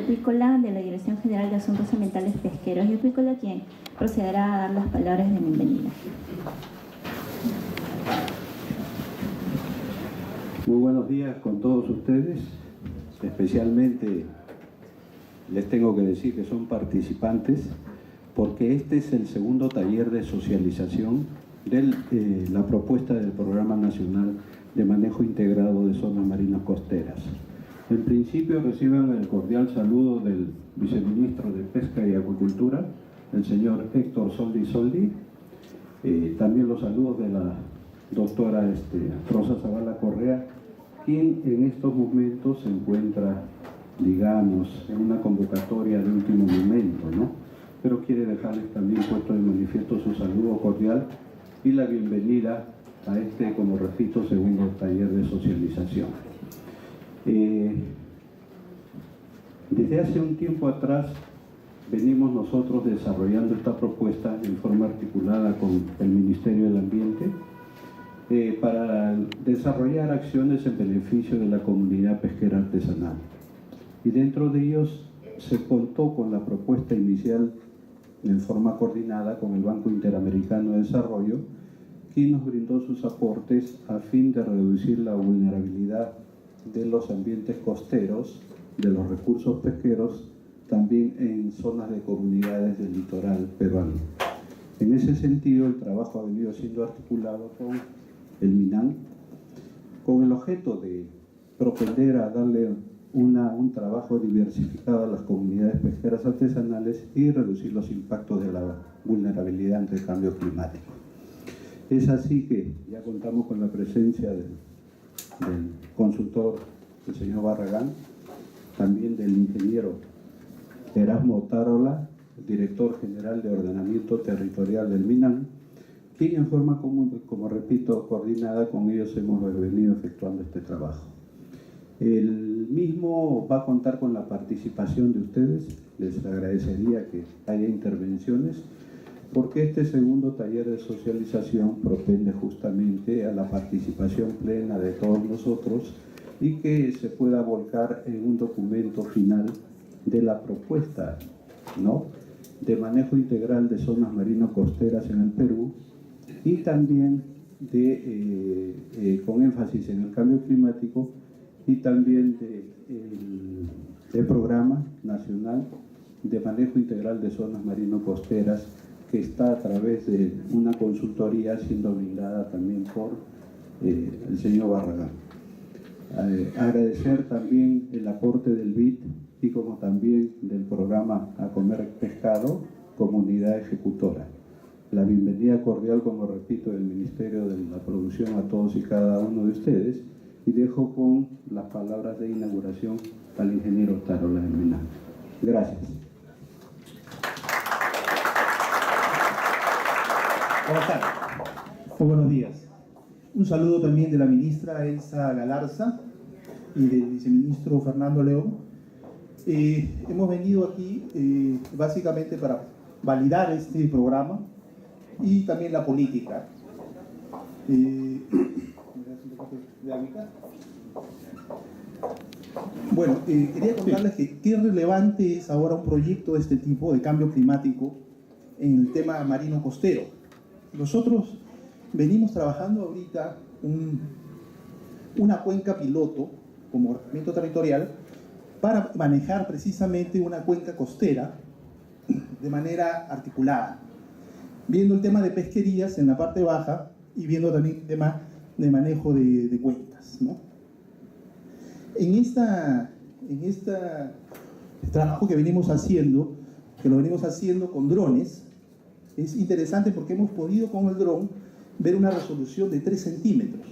Acuícola de la Dirección General de Asuntos Ambientales Pesqueros y Acuícola, quien procederá a dar las palabras de bienvenida. Muy buenos días con todos ustedes. Especialmente les tengo que decir que son participantes porque este es el segundo taller de socialización de la propuesta del Programa Nacional de Manejo Integrado de Zonas Marinas Costeras. En principio reciban el cordial saludo del Viceministro de Pesca y Acuicultura, el señor Héctor Soldi. También los saludos de la doctora Rosa Zavala Correa, quien en estos momentos se encuentra, digamos, en una convocatoria de último momento, ¿no? Pero quiere dejarles también puesto de manifiesto su saludo cordial y la bienvenida a este, como repito, segundo taller de socialización. Desde hace un tiempo atrás venimos nosotros desarrollando esta propuesta en forma articulada con el Ministerio del Ambiente para desarrollar acciones en beneficio de la comunidad pesquera artesanal. Y dentro de ellos se contó con la propuesta inicial en forma coordinada con el Banco Interamericano de Desarrollo, quien nos brindó sus aportes a fin de reducir la vulnerabilidad de los ambientes costeros, de los recursos pesqueros, también en zonas de comunidades del litoral peruano. En ese sentido, el trabajo ha venido siendo articulado con el MINAN, con el objeto de propender a darle un trabajo diversificado a las comunidades pesqueras artesanales y reducir los impactos de la vulnerabilidad ante el cambio climático. Es así que ya contamos con la presencia del consultor, el señor Barragán, también del ingeniero Erasmo Otárola, director general de Ordenamiento Territorial del MINAN, quien en forma, como repito, coordinada con ellos hemos venido efectuando este trabajo. El mismo va a contar con la participación de ustedes. Les agradecería que haya intervenciones, porque este segundo taller de socialización propende justamente a la participación plena de todos nosotros y que se pueda volcar en un documento final de la propuesta, ¿no?, de manejo integral de zonas marino-costeras en el Perú, y también con énfasis en el cambio climático, y también del Programa Nacional de Manejo Integral de Zonas Marino-Costeras, que está a través de una consultoría siendo brindada también por el señor Barragán. Agradecer también el aporte del BID y como también del programa A Comer Pescado, comunidad ejecutora. La bienvenida cordial, como repito, del Ministerio de la Producción a todos y cada uno de ustedes, y dejo con las palabras de inauguración al ingeniero Otárola del MINAN. Gracias. Buenas tardes. Muy buenos días. Un saludo también de la ministra Elsa Galarza y del viceministro Fernando León. Hemos venido aquí básicamente para validar este programa y también la política. Bueno, quería contarles que qué relevante es ahora un proyecto de este tipo de cambio climático en el tema marino costero. Nosotros venimos trabajando ahorita una cuenca piloto como ordenamiento territorial para manejar precisamente una cuenca costera de manera articulada, viendo el tema de pesquerías en la parte baja y viendo también el tema de manejo de cuencas, ¿no? En este trabajo que venimos haciendo, que lo venimos haciendo con drones, es interesante porque hemos podido con el dron ver una resolución de 3 centímetros.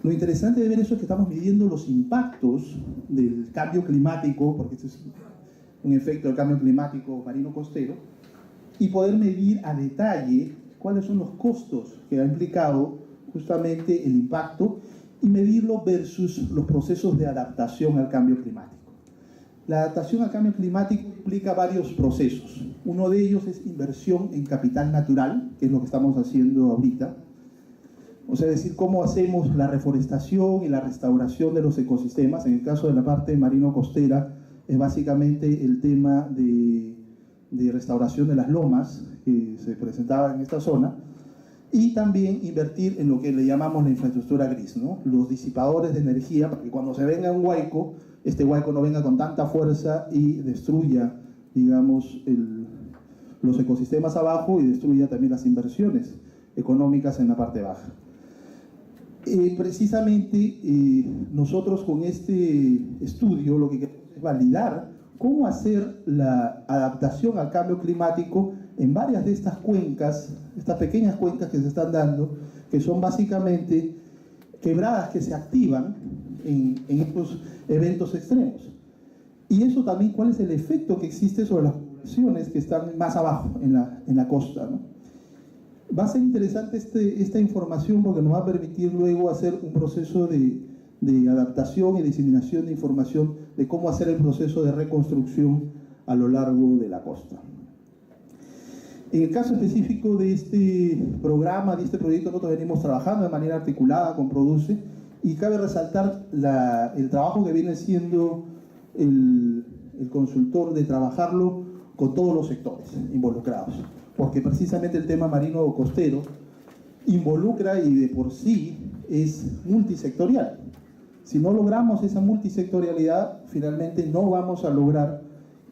Lo interesante de ver eso es que estamos midiendo los impactos del cambio climático, porque este es un efecto del cambio climático marino-costero, y poder medir a detalle cuáles son los costos que ha implicado justamente el impacto y medirlo versus los procesos de adaptación al cambio climático. La adaptación al cambio climático implica varios procesos. Uno de ellos es inversión en capital natural, que es lo que estamos haciendo ahorita. O sea, es decir, cómo hacemos la reforestación y la restauración de los ecosistemas. En el caso de la parte marino-costera, es básicamente el tema de restauración de las lomas que se presentaba en esta zona, y también invertir en lo que le llamamos la infraestructura gris, ¿no? Los disipadores de energía, para que cuando se venga un huaico, este huaico no venga con tanta fuerza y destruya, digamos, los ecosistemas abajo y destruya también las inversiones económicas en la parte baja. Precisamente nosotros con este estudio lo que queremos es validar cómo hacer la adaptación al cambio climático en varias de estas cuencas, estas pequeñas cuencas que se están dando, que son básicamente quebradas que se activan en estos eventos extremos. Y eso también, ¿cuál es el efecto que existe sobre las poblaciones que están más abajo, en la costa, ¿no? Va a ser interesante esta información porque nos va a permitir luego hacer un proceso de adaptación y diseminación de información de cómo hacer el proceso de reconstrucción a lo largo de la costa. En el caso específico de este programa, de este proyecto, nosotros venimos trabajando de manera articulada con Produce, y cabe resaltar el trabajo que viene siendo el consultor de trabajarlo con todos los sectores involucrados, porque precisamente el tema marino o costero involucra y de por sí es multisectorial. Si no logramos esa multisectorialidad, finalmente no vamos a lograr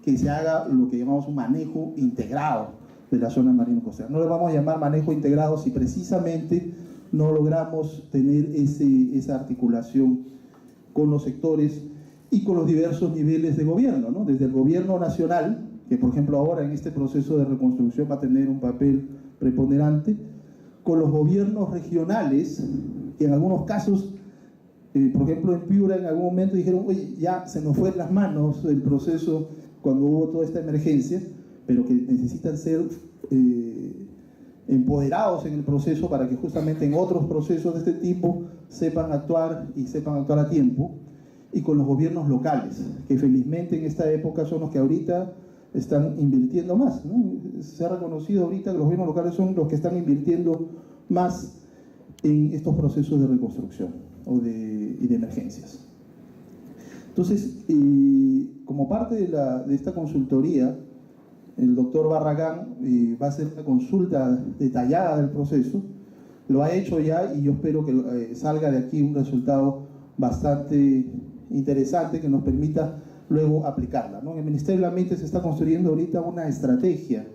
que se haga lo que llamamos un manejo integrado de la zona marino-costera. No le vamos a llamar manejo integrado si precisamente no logramos tener esa articulación con los sectores y con los diversos niveles de gobierno, ¿no? Desde el gobierno nacional, que por ejemplo ahora en este proceso de reconstrucción va a tener un papel preponderante, con los gobiernos regionales, que en algunos casos, por ejemplo en Piura en algún momento dijeron, oye, ya se nos fue de las manos el proceso cuando hubo toda esta emergencia, pero que necesitan ser empoderados en el proceso para que justamente en otros procesos de este tipo sepan actuar y sepan actuar a tiempo, y con los gobiernos locales, que felizmente en esta época son los que ahorita están invirtiendo más, ¿no? Se ha reconocido ahorita que los gobiernos locales son los que están invirtiendo más en estos procesos de reconstrucción y de emergencias. Entonces, como parte de esta consultoría, el doctor Barragán va a hacer una consulta detallada del proceso, lo ha hecho ya y yo espero que salga de aquí un resultado bastante interesante que nos permita luego aplicarla, ¿no? En el Ministerio del Ambiente se está construyendo ahorita una estrategia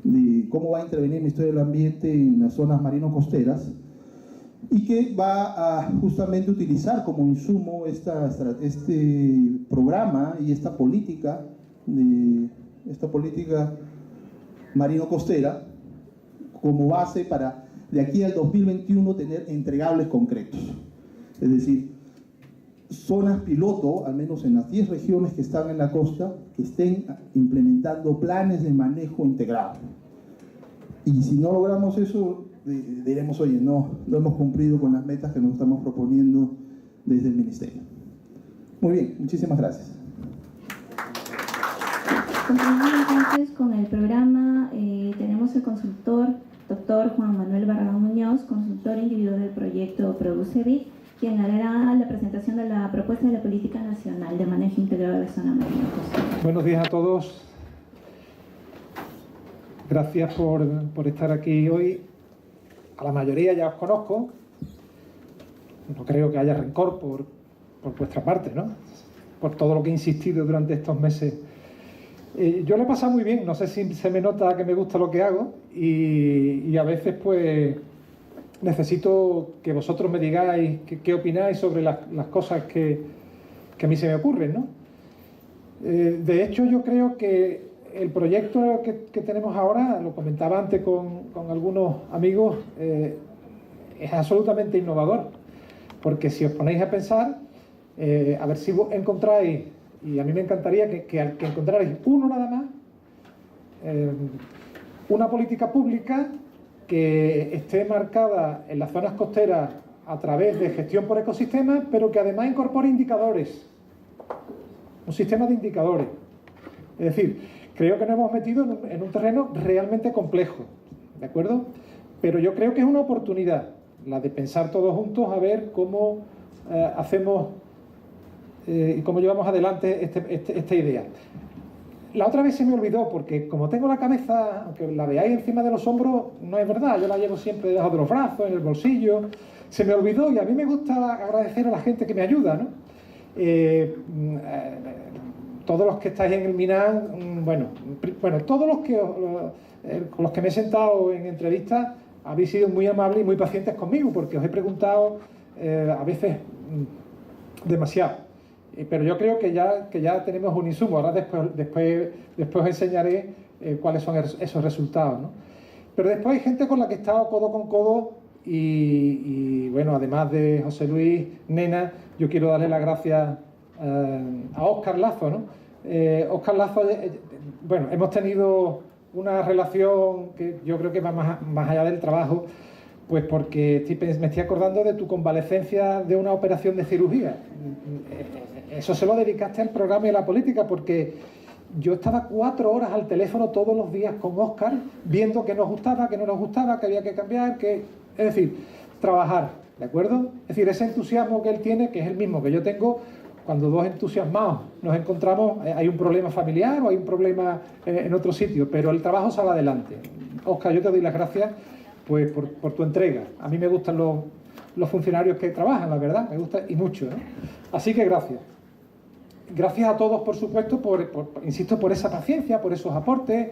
de cómo va a intervenir el Ministerio del Ambiente en las zonas marino-costeras y que va a justamente utilizar como insumo este programa y esta política marino-costera como base para de aquí al 2021 tener entregables concretos. Es decir, zonas piloto, al menos en las 10 regiones que están en la costa, que estén implementando planes de manejo integrado. Y si no logramos eso, diremos, oye, no hemos cumplido con las metas que nos estamos proponiendo desde el Ministerio. Muy bien, muchísimas gracias. Continuamos entonces con el programa. Tenemos el consultor, doctor Juan Manuel Barragán Muñoz, consultor individual del proyecto Produce BIC, quien hará la presentación de la propuesta de la Política Nacional de Manejo Integrado de la Zona Marina Costera. Buenos días a todos. Gracias por estar aquí hoy. A la mayoría ya os conozco. No creo que haya rencor por vuestra parte, ¿no? Por todo lo que he insistido durante estos meses. Yo lo he pasado muy bien, no sé si se me nota que me gusta lo que hago y a veces pues necesito que vosotros me digáis qué opináis sobre las cosas que a mí se me ocurren, ¿no? De hecho, yo creo que el proyecto que tenemos ahora, lo comentaba antes con algunos amigos, es absolutamente innovador, porque si os ponéis a pensar, a ver si vos encontráis, y a mí me encantaría que encontrarais uno nada más, una política pública que esté marcada en las zonas costeras a través de gestión por ecosistemas, pero que además incorpore indicadores, un sistema de indicadores. Es decir, creo que nos hemos metido en un terreno realmente complejo, ¿de acuerdo? Pero yo creo que es una oportunidad, la de pensar todos juntos a ver cómo hacemos y cómo llevamos adelante esta idea. La otra vez se me olvidó, porque como tengo la cabeza, aunque la veáis encima de los hombros, no es verdad, yo la llevo siempre debajo de los brazos, en el bolsillo, se me olvidó, y a mí me gusta agradecer a la gente que me ayuda, ¿no? Todos los que estáis en el MINAM, bueno, todos con los que me he sentado en entrevistas, habéis sido muy amables y muy pacientes conmigo, porque os he preguntado a veces demasiado. Pero yo creo que ya tenemos un insumo. Ahora después os enseñaré cuáles son esos resultados, ¿no? Pero después hay gente con la que he estado codo con codo y bueno, además de José Luis, Nena, yo quiero darle las gracias a Óscar Lazo, ¿no? Óscar Lazo, bueno, hemos tenido una relación que yo creo que va más allá del trabajo, pues porque me estoy acordando de tu convalecencia de una operación de cirugía. Eso se lo dedicaste al programa y a la política, porque yo estaba 4 horas al teléfono todos los días con Óscar, viendo qué nos gustaba, qué no nos gustaba, qué había que cambiar, es decir, trabajar, ¿de acuerdo? Es decir, ese entusiasmo que él tiene, que es el mismo que yo tengo, cuando dos entusiasmados nos encontramos, hay un problema familiar o hay un problema en otro sitio, pero el trabajo sale adelante. Óscar, yo te doy las gracias pues por tu entrega. A mí me gustan los funcionarios que trabajan, la verdad, me gusta y mucho, ¿no? Así que gracias. Gracias a todos, por supuesto, insisto, por esa paciencia, por esos aportes.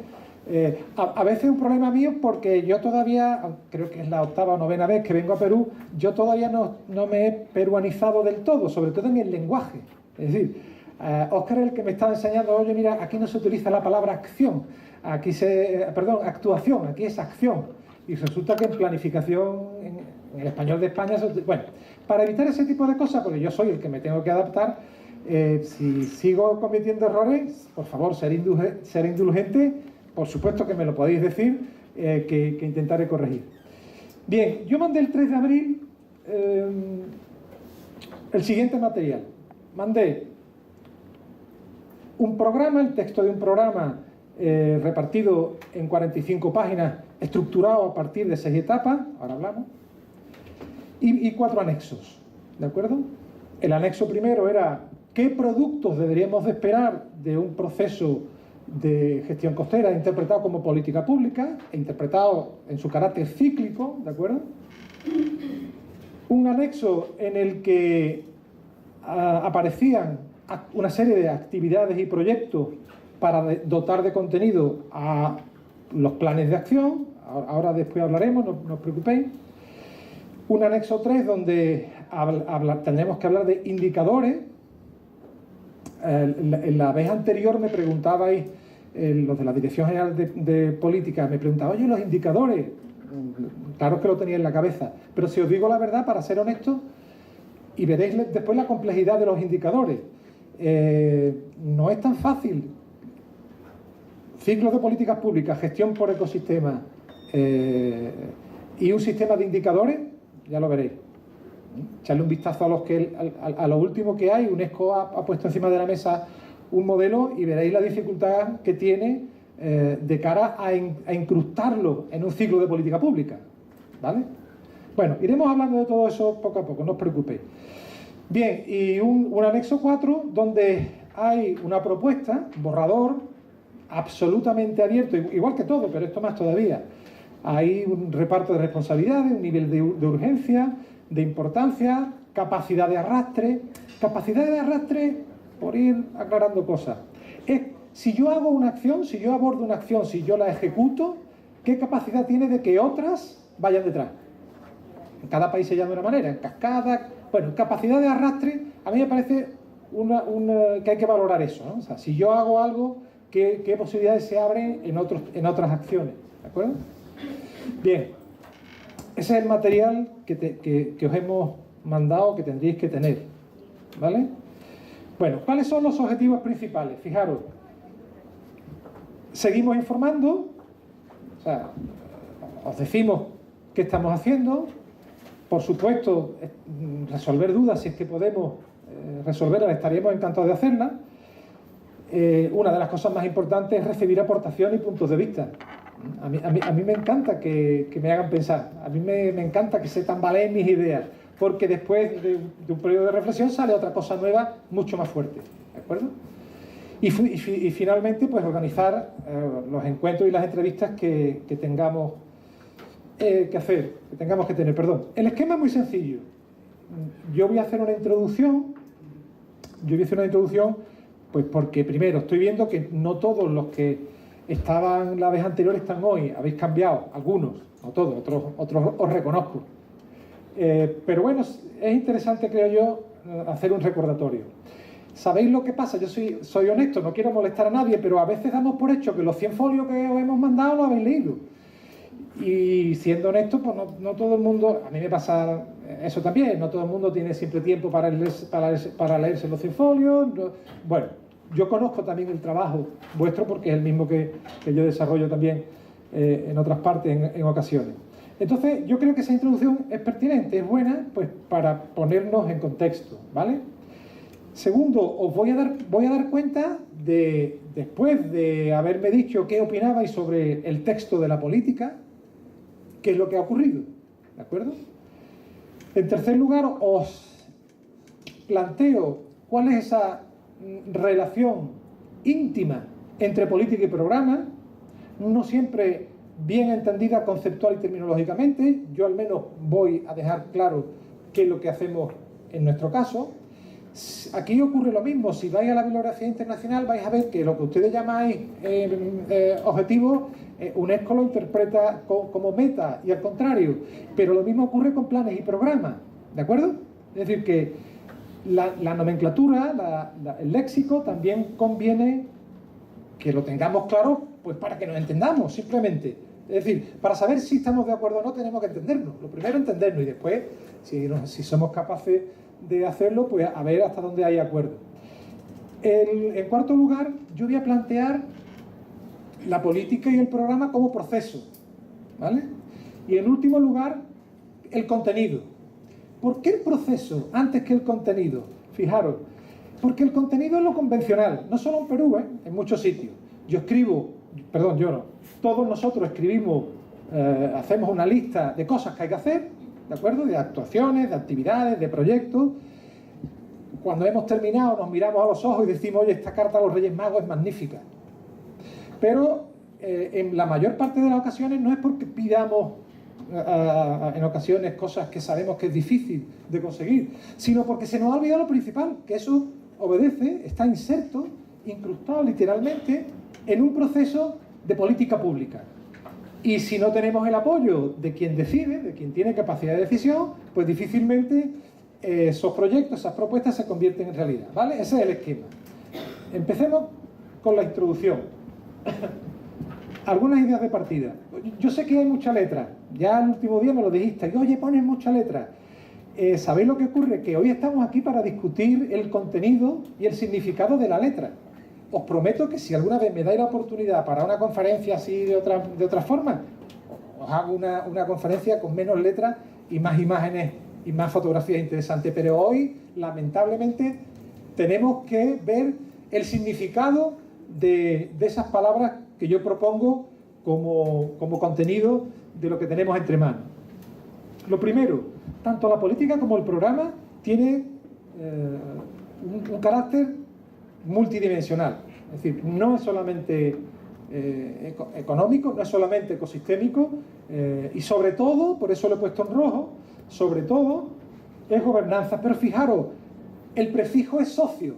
A veces un problema mío porque yo todavía, creo que es la 8ª o 9ª vez que vengo a Perú, yo todavía no me he peruanizado del todo, sobre todo en el lenguaje. Es decir, Óscar es el que me estaba enseñando, oye, mira, aquí no se utiliza la palabra acción, actuación, aquí es acción. Y resulta que en planificación, en el español de España, bueno, para evitar ese tipo de cosas, porque yo soy el que me tengo que adaptar, si sigo cometiendo errores, por favor, ser indulgente, por supuesto que me lo podéis decir, que intentaré corregir. Bien, yo mandé el 3 de abril el siguiente material. Mandé un programa, el texto de un programa repartido en 45 páginas, estructurado a partir de 6 etapas, ahora hablamos, y 4 anexos, ¿de acuerdo? El anexo primero era qué productos deberíamos de esperar de un proceso de gestión costera interpretado como política pública e interpretado en su carácter cíclico, ¿de acuerdo? Un anexo en el que aparecían una serie de actividades y proyectos para dotar de contenido a los planes de acción. Ahora después hablaremos, no os preocupéis. Un anexo 3 donde tendremos que hablar de indicadores. En la vez anterior me preguntabais, los de la Dirección General de Política, me preguntaban, oye, los indicadores, claro que lo tenía en la cabeza, pero si os digo la verdad, para ser honesto, y veréis después la complejidad de los indicadores, no es tan fácil. Ciclos de políticas públicas, gestión por ecosistema y un sistema de indicadores, ya lo veréis. Echarle un vistazo a lo último que hay. UNESCO ha puesto encima de la mesa un modelo y veréis la dificultad que tiene de cara a incrustarlo en un ciclo de política pública, ¿vale? Bueno, iremos hablando de todo eso poco a poco, no os preocupéis. Bien, y un anexo 4 donde hay una propuesta, borrador, absolutamente abierto, igual que todo, pero esto más todavía. Hay un reparto de responsabilidades, un nivel de urgencia, de importancia, capacidad de arrastre. Capacidad de arrastre, por ir aclarando cosas. Es, si yo hago una acción, si yo abordo una acción, si yo la ejecuto, ¿qué capacidad tiene de que otras vayan detrás? En cada país se llama de una manera, en cascada. Bueno, capacidad de arrastre, a mí me parece que hay que valorar eso, ¿no? O sea, si yo hago algo, ¿qué posibilidades se abren en otras acciones? ¿De acuerdo? Bien, ese es el material que os hemos mandado, que tendríais que tener, ¿vale? Bueno, ¿cuáles son los objetivos principales? Fijaros, seguimos informando, o sea, os decimos qué estamos haciendo, por supuesto, resolver dudas, si es que podemos resolverlas, estaríamos encantados de hacerlas. Una de las cosas más importantes es recibir aportaciones y puntos de vista. A mí me encanta que me hagan pensar, a mí me encanta que se tambaleen mis ideas, porque después de un periodo de reflexión sale otra cosa nueva mucho más fuerte, ¿de acuerdo? Y finalmente, pues organizar los encuentros y las entrevistas que tengamos que tengamos que tener, perdón. El esquema es muy sencillo. Yo voy a hacer una introducción, pues porque primero estoy viendo que no todos los que estaban la vez anterior están hoy, habéis cambiado, algunos, no todos, otros os reconozco. Pero bueno, es interesante, creo yo, hacer un recordatorio. ¿Sabéis lo que pasa? Yo soy honesto, no quiero molestar a nadie, pero a veces damos por hecho que los 100 folios que os hemos mandado los habéis leído. Y siendo honesto, pues no todo el mundo, a mí me pasa eso también, no todo el mundo tiene siempre tiempo para leerse los 100 folios. Bueno, yo conozco también el trabajo vuestro porque es el mismo que yo desarrollo también en otras partes en ocasiones. Entonces, yo creo que esa introducción es pertinente, es buena, pues para ponernos en contexto, ¿vale? Segundo, os voy a dar cuenta de, después de haberme dicho qué opinabais sobre el texto de la política, qué es lo que ha ocurrido, ¿de acuerdo? En tercer lugar, os planteo cuál es esa relación íntima entre política y programa, no siempre bien entendida conceptual y terminológicamente. Yo al menos voy a dejar claro qué es lo que hacemos en nuestro caso. Aquí ocurre lo mismo. Si vais a la bibliografía internacional vais a ver que lo que ustedes llamáis objetivo, UNESCO lo interpreta como meta y al contrario, pero lo mismo ocurre con planes y programas, ¿de acuerdo? Es decir, que la nomenclatura, el léxico también conviene que lo tengamos claro, pues para que nos entendamos, simplemente. Es decir, para saber si estamos de acuerdo o no tenemos que entendernos. Lo primero entendernos y después, si somos capaces de hacerlo, pues a ver hasta dónde hay acuerdo. En cuarto lugar, yo voy a plantear la política y el programa como proceso, ¿vale? Y en último lugar, el contenido. ¿Por qué el proceso antes que el contenido? Fijaros, porque el contenido es lo convencional, no solo en Perú, en muchos sitios. Todos nosotros escribimos, hacemos una lista de cosas que hay que hacer, ¿de acuerdo? De actuaciones, de actividades, de proyectos. Cuando hemos terminado nos miramos a los ojos y decimos, oye, esta carta a los Reyes Magos es magnífica. Pero en la mayor parte de las ocasiones no es porque pidamos en ocasiones cosas que sabemos que es difícil de conseguir, sino porque se nos ha olvidado lo principal, que eso obedece, está inserto, incrustado literalmente en un proceso de política pública. Y si no tenemos el apoyo de quien decide, de quien tiene capacidad de decisión, pues difícilmente esos proyectos, esas propuestas se convierten en realidad, ¿vale? Ese es el esquema. Empecemos con la introducción. Algunas ideas de partida. Yo sé que hay mucha letra. Ya el último día me lo dijiste. Y, oye, pones mucha letra. ¿Sabéis lo que ocurre? Que hoy estamos aquí para discutir el contenido y el significado de la letra. Os prometo que si alguna vez me dais la oportunidad para una conferencia así de otra forma, os hago una conferencia con menos letras y más imágenes y más fotografías interesantes. Pero hoy, lamentablemente, tenemos que ver el significado de esas palabras que yo propongo como contenido de lo que tenemos entre manos. Lo primero, tanto la política como el programa tiene un carácter multidimensional. Es decir, no es solamente económico, no es solamente ecosistémico y sobre todo, por eso lo he puesto en rojo, sobre todo es gobernanza. Pero fijaros, el prefijo es socio.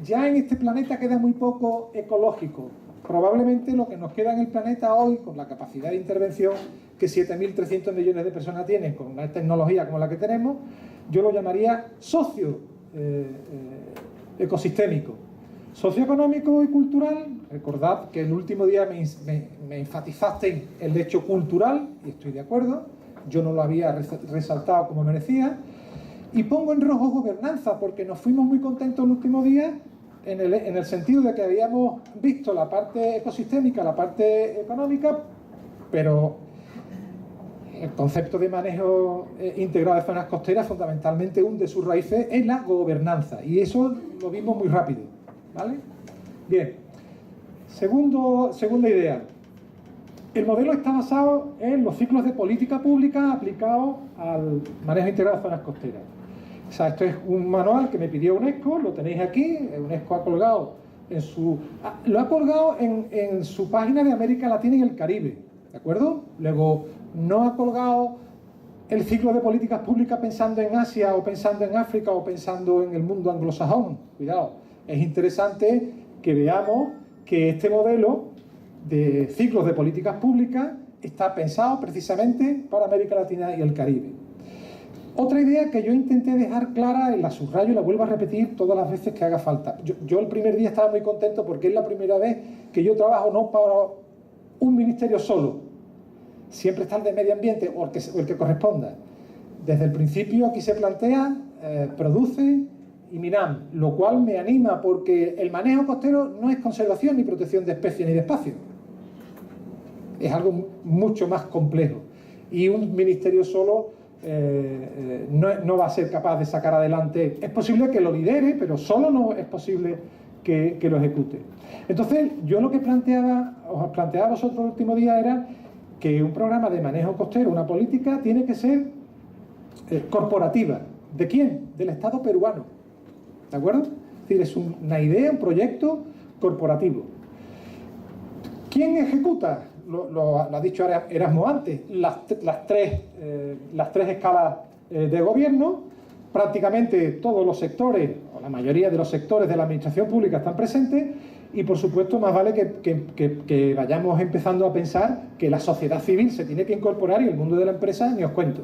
Ya en este planeta queda muy poco ecológico. Probablemente lo que nos queda en el planeta hoy, con la capacidad de intervención que 7.300 millones de personas tienen, con una tecnología como la que tenemos, yo lo llamaría socio ecosistémico. Socioeconómico y cultural, recordad que el último día me enfatizaste el hecho cultural, y estoy de acuerdo, yo no lo había resaltado como merecía, y pongo en rojo gobernanza, porque nos fuimos muy contentos el último día en el sentido de que habíamos visto la parte ecosistémica, la parte económica, pero el concepto de manejo integrado de zonas costeras fundamentalmente hunde sus raíces en la gobernanza, y eso lo vimos muy rápido, ¿vale? Bien, segunda idea. El modelo está basado en los ciclos de política pública aplicados al manejo integrado de zonas costeras. O sea, esto es un manual que me pidió UNESCO, lo tenéis aquí. UNESCO ha colgado en su página de América Latina y el Caribe, ¿de acuerdo? Luego, no ha colgado el ciclo de políticas públicas pensando en Asia, o pensando en África, o pensando en el mundo anglosajón. Cuidado, es interesante que veamos que este modelo de ciclos de políticas públicas está pensado precisamente para América Latina y el Caribe. Otra idea que yo intenté dejar clara, y la subrayo y la vuelvo a repetir todas las veces que haga falta. Yo el primer día estaba muy contento porque es la primera vez que yo trabajo no para un ministerio solo. Siempre está el de medio ambiente o el que corresponda. Desde el principio aquí se plantea produce y MINAM, lo cual me anima porque el manejo costero no es conservación ni protección de especies ni de espacios. Es algo mucho más complejo. Y un ministerio solo no va a ser capaz de sacar adelante. Es posible que lo lidere, pero solo no es posible que lo ejecute. Entonces, yo lo que os planteaba a vosotros el último día era que un programa de manejo costero, una política, tiene que ser corporativa. ¿De quién? Del Estado peruano. ¿De acuerdo? Es decir, es una idea, un proyecto corporativo. ¿Quién ejecuta? Lo ha dicho Erasmo antes, las tres escalas de gobierno. Prácticamente todos los sectores, o la mayoría de los sectores de la administración pública están presentes, y por supuesto más vale que vayamos empezando a pensar que la sociedad civil se tiene que incorporar, y el mundo de la empresa ni os cuento.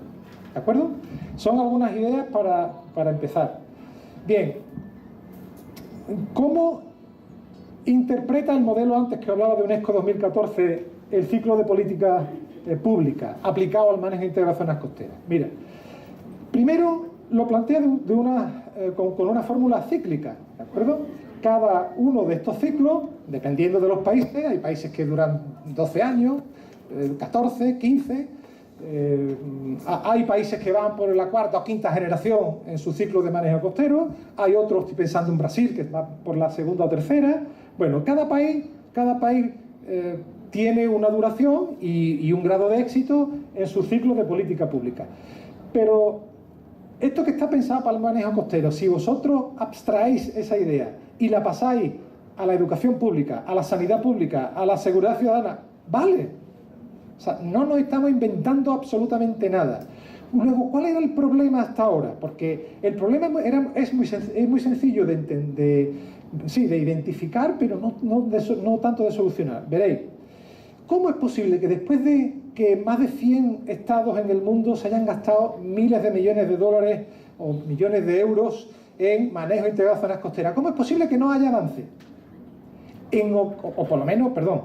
¿De acuerdo? Son algunas ideas para empezar. Bien, ¿cómo interpreta el modelo antes que hablaba de UNESCO 2014 el ciclo de política pública aplicado al manejo integral de zonas costeras? Mira, primero lo plantea con una fórmula cíclica, ¿de acuerdo? Cada uno de estos ciclos, dependiendo de los países, hay países que duran 12 años, 14, 15, hay países que van por la cuarta o quinta generación en su ciclo de manejo costero, hay otros, estoy pensando en Brasil, que va por la segunda o tercera. Bueno, cada país tiene una duración y un grado de éxito en su ciclo de política pública. Pero esto que está pensado para el manejo costero, si vosotros abstraéis esa idea y la pasáis a la educación pública, a la sanidad pública, a la seguridad ciudadana, vale. O sea, no nos estamos inventando absolutamente nada. Luego, ¿cuál era el problema hasta ahora? Porque el problema es muy sencillo de identificar, pero no tanto de solucionar. Veréis, ¿cómo es posible que después de que más de 100 estados en el mundo se hayan gastado miles de millones de dólares o millones de euros en manejo integrado de zonas costeras, ¿cómo es posible que no haya avance? O por lo menos, perdón,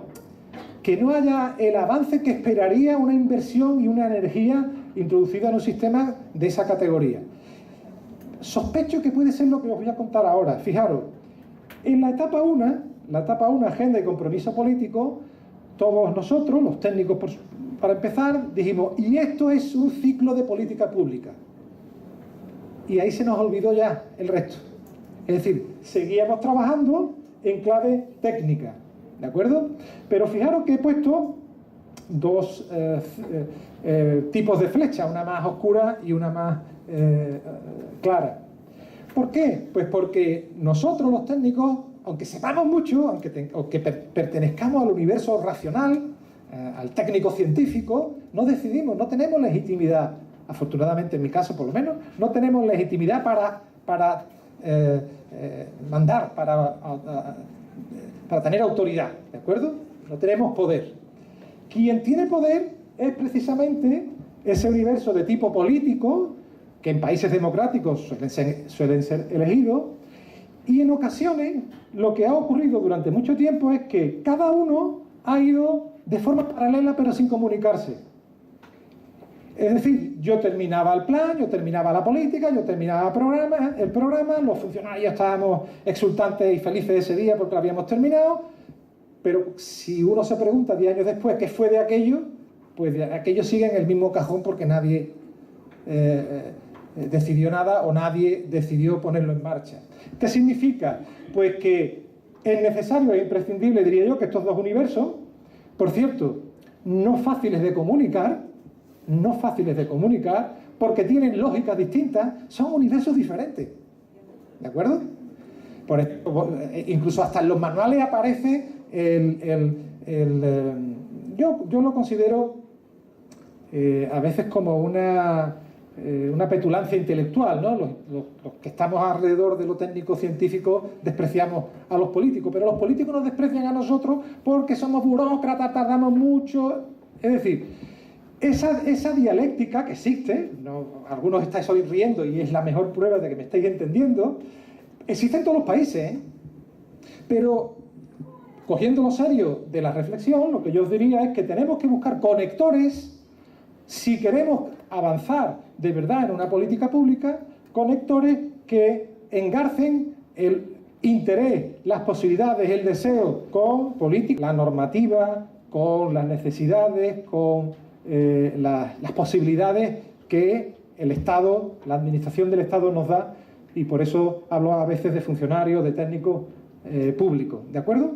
que no haya el avance que esperaría una inversión y una energía introducida en un sistema de esa categoría. Sospecho que puede ser lo que os voy a contar ahora. Fijaros, en la etapa 1, agenda y compromiso político, todos nosotros, los técnicos para empezar, dijimos, y esto es un ciclo de política pública. Y ahí se nos olvidó ya el resto. Es decir, seguíamos trabajando en clave técnica. ¿De acuerdo? Pero fijaros que he puesto dos tipos de flecha, una más oscura y una más clara. ¿Por qué? Pues porque nosotros los técnicos, aunque sepamos mucho, aunque pertenezcamos al universo racional, al técnico científico, no decidimos, no tenemos legitimidad, afortunadamente en mi caso por lo menos, no tenemos legitimidad para mandar, para tener autoridad, ¿de acuerdo? No tenemos poder. Quien tiene poder es precisamente ese universo de tipo político, que en países democráticos suelen ser elegidos, y en ocasiones lo que ha ocurrido durante mucho tiempo es que cada uno ha ido de forma paralela pero sin comunicarse. Es decir, yo terminaba el plan, yo terminaba la política, yo terminaba el programa, los funcionarios estábamos exultantes y felices ese día porque lo habíamos terminado, pero si uno se pregunta 10 años después qué fue de aquello, pues aquello sigue en el mismo cajón porque nadie decidió nada o nadie decidió ponerlo en marcha. ¿Qué significa? Pues que es necesario e imprescindible, diría yo, que estos dos universos, por cierto, no fáciles de comunicar, porque tienen lógicas distintas, son universos diferentes. ¿De acuerdo? Por ejemplo, incluso hasta en los manuales aparece yo lo considero a veces como una petulancia intelectual, ¿no? Los que estamos alrededor de lo técnico-científico despreciamos a los políticos, pero los políticos nos desprecian a nosotros porque somos burócratas, tardamos mucho. Es decir, esa dialéctica que existe, ¿no? Algunos estáis hoy riendo y es la mejor prueba de que me estáis entendiendo, existe en todos los países, ¿eh? Pero cogiendo lo serio de la reflexión, lo que yo os diría es que tenemos que buscar conectores si queremos avanzar de verdad en una política pública, conectores que engarcen el interés, las posibilidades, el deseo con política, la normativa, con las necesidades, con las posibilidades que el Estado, la administración del Estado nos da, y por eso hablo a veces de funcionarios, de técnicos públicos, ¿de acuerdo?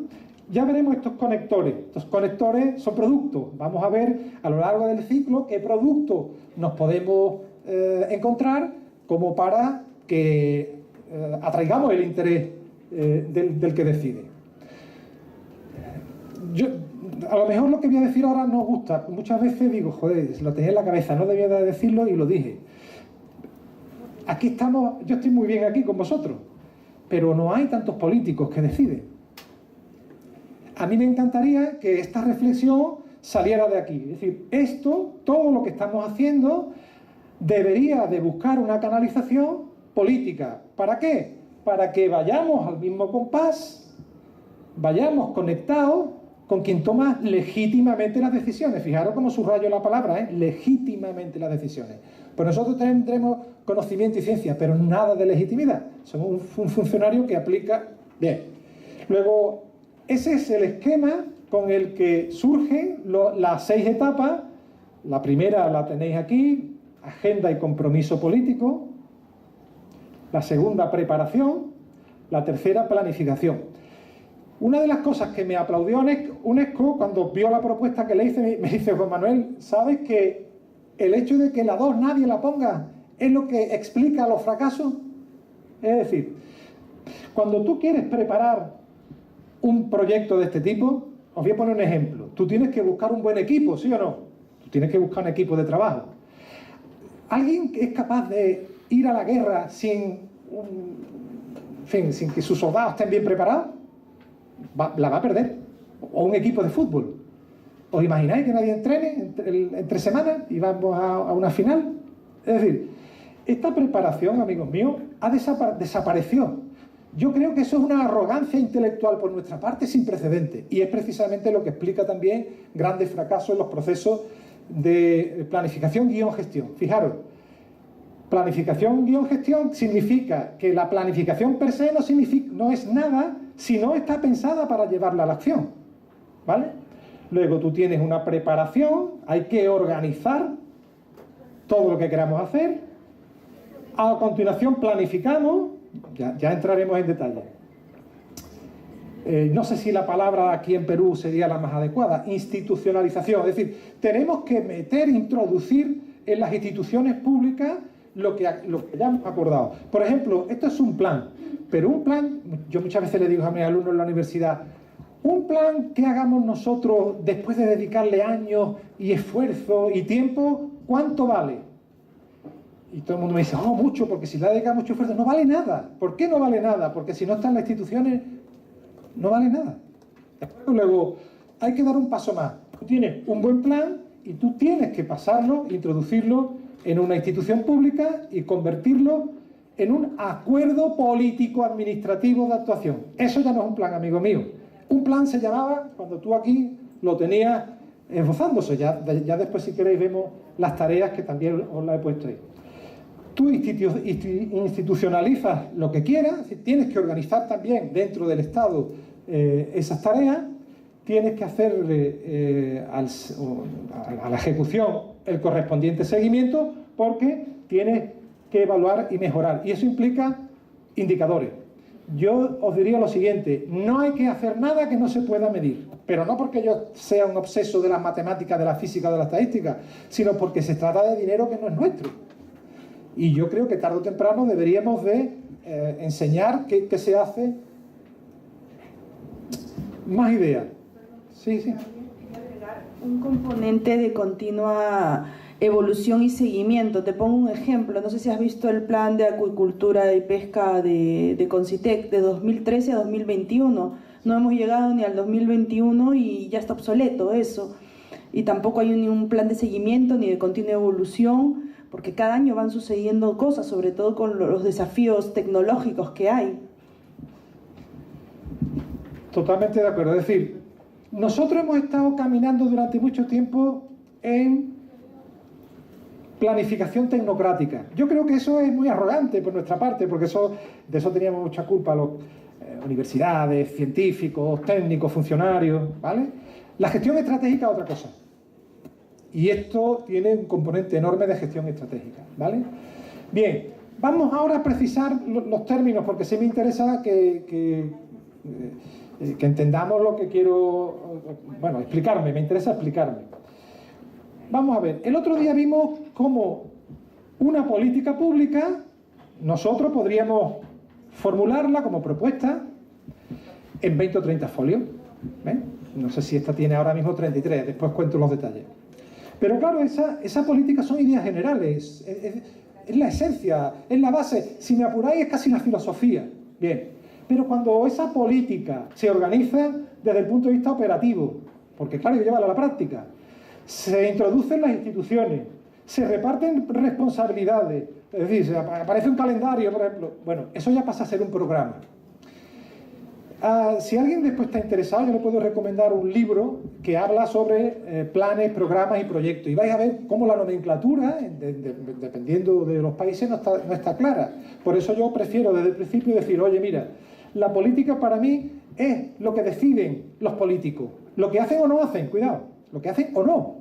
Ya veremos estos conectores. Estos conectores son productos. Vamos a ver a lo largo del ciclo qué productos nos podemos encontrar como para que atraigamos el interés del que decide. A lo mejor lo que voy a decir ahora no os gusta. Muchas veces digo, joder, lo tenía en la cabeza, no debía de decirlo y lo dije. Aquí estamos, yo estoy muy bien aquí con vosotros, pero no hay tantos políticos que deciden. A mí me encantaría que esta reflexión saliera de aquí. Es decir, todo lo que estamos haciendo, debería de buscar una canalización política. ¿Para qué? Para que vayamos al mismo compás, vayamos conectados con quien toma legítimamente las decisiones. Fijaros cómo subrayo la palabra, legítimamente las decisiones. Pues nosotros tendremos conocimiento y ciencia, pero nada de legitimidad. Somos un funcionario que aplica... Bien. Luego, ese es el esquema con el que surgen las 6 etapas. La primera la tenéis aquí, agenda y compromiso político. La segunda, preparación. La tercera, planificación. Una de las cosas que me aplaudió UNESCO cuando vio la propuesta que le hice, me dice, Juan Manuel, ¿sabes que el hecho de que la 2 nadie la ponga es lo que explica los fracasos? Es decir, cuando tú quieres preparar un proyecto de este tipo, os voy a poner un ejemplo. Tú tienes que buscar un buen equipo, ¿sí o no? Tú tienes que buscar un equipo de trabajo. ¿Alguien que es capaz de ir a la guerra sin que sus soldados estén bien preparados? La va a perder. O un equipo de fútbol. ¿Os imagináis que nadie entrene entre semanas y vamos a una final? Es decir, esta preparación, amigos míos, desapareció. Yo creo que eso es una arrogancia intelectual por nuestra parte sin precedentes, y es precisamente lo que explica también grandes fracasos en los procesos de planificación-gestión. Fijaros, planificación-gestión significa que la planificación per se no es nada si no está pensada para llevarla a la acción, ¿vale? Luego tú tienes una preparación, hay que organizar todo lo que queramos hacer. A continuación planificamos, ya entraremos en detalle. No sé si la palabra aquí en Perú sería la más adecuada, institucionalización. Es decir, tenemos que introducir en las instituciones públicas lo que ya hemos acordado. Por ejemplo, esto es un plan, pero un plan, yo muchas veces le digo a mis alumnos en la universidad, un plan que hagamos nosotros después de dedicarle años y esfuerzo y tiempo, ¿cuánto vale? Y todo el mundo me dice, oh, mucho, porque si le dedicamos mucho esfuerzo, no vale nada. ¿Por qué no vale nada? Porque si no están las instituciones, no vale nada. Luego, hay que dar un paso más. Tú tienes un buen plan y tú tienes que pasarlo, introducirlo en una institución pública y convertirlo en un acuerdo político-administrativo de actuación. Eso ya no es un plan, amigo mío. Un plan se llamaba, cuando tú aquí lo tenías esbozándose, ya después si queréis vemos las tareas que también os las he puesto ahí. Tú institucionalizas lo que quieras, tienes que organizar también dentro del Estado esas tareas, tienes que hacerle a la ejecución el correspondiente seguimiento, porque tienes que evaluar y mejorar, y eso implica indicadores. Yo os diría lo siguiente, no hay que hacer nada que no se pueda medir. pero no porque yo sea un obseso de las matemáticas, de la física, de la estadística, sino porque se trata de dinero que no es nuestro. Y yo creo que tarde o temprano deberíamos de enseñar qué se hace. Más ideas. Sí, sí. Un componente de continua evolución y seguimiento. Te pongo un ejemplo. No sé si has visto el plan de acuicultura y pesca de Concitec de 2013 a 2021. No hemos llegado ni al 2021 y ya está obsoleto eso. Y tampoco hay ni un plan de seguimiento ni de continua evolución, porque cada año van sucediendo cosas, sobre todo con los desafíos tecnológicos que hay. Totalmente de acuerdo. Es decir, nosotros hemos estado caminando durante mucho tiempo en planificación tecnocrática. Yo creo que eso es muy arrogante por nuestra parte, porque de eso teníamos mucha culpa los universidades, científicos, técnicos, funcionarios, ¿vale? La gestión estratégica es otra cosa. Y esto tiene un componente enorme de gestión estratégica, ¿vale? Bien, vamos ahora a precisar los términos, porque sí me interesa que entendamos lo que quiero, bueno, explicarme, me interesa explicarme. Vamos a ver, el otro día vimos cómo una política pública, nosotros podríamos formularla como propuesta en 20 o 30 folios. ¿Ven? No sé si esta tiene ahora mismo 33, después cuento los detalles. Pero claro, esa política son ideas generales, es la esencia, es la base. Si me apuráis, es casi la filosofía. Bien. Pero cuando esa política se organiza desde el punto de vista operativo, porque claro, hay que llevarla a la práctica, se introducen las instituciones, se reparten responsabilidades, es decir, aparece un calendario, por ejemplo, bueno, eso ya pasa a ser un programa. Si alguien después está interesado, yo le puedo recomendar un libro que habla sobre planes, programas y proyectos. Y vais a ver cómo la nomenclatura, dependiendo de los países, no está clara. Por eso yo prefiero desde el principio decir, oye, mira, la política para mí es lo que deciden los políticos. Lo que hacen o no hacen, cuidado, lo que hacen o no.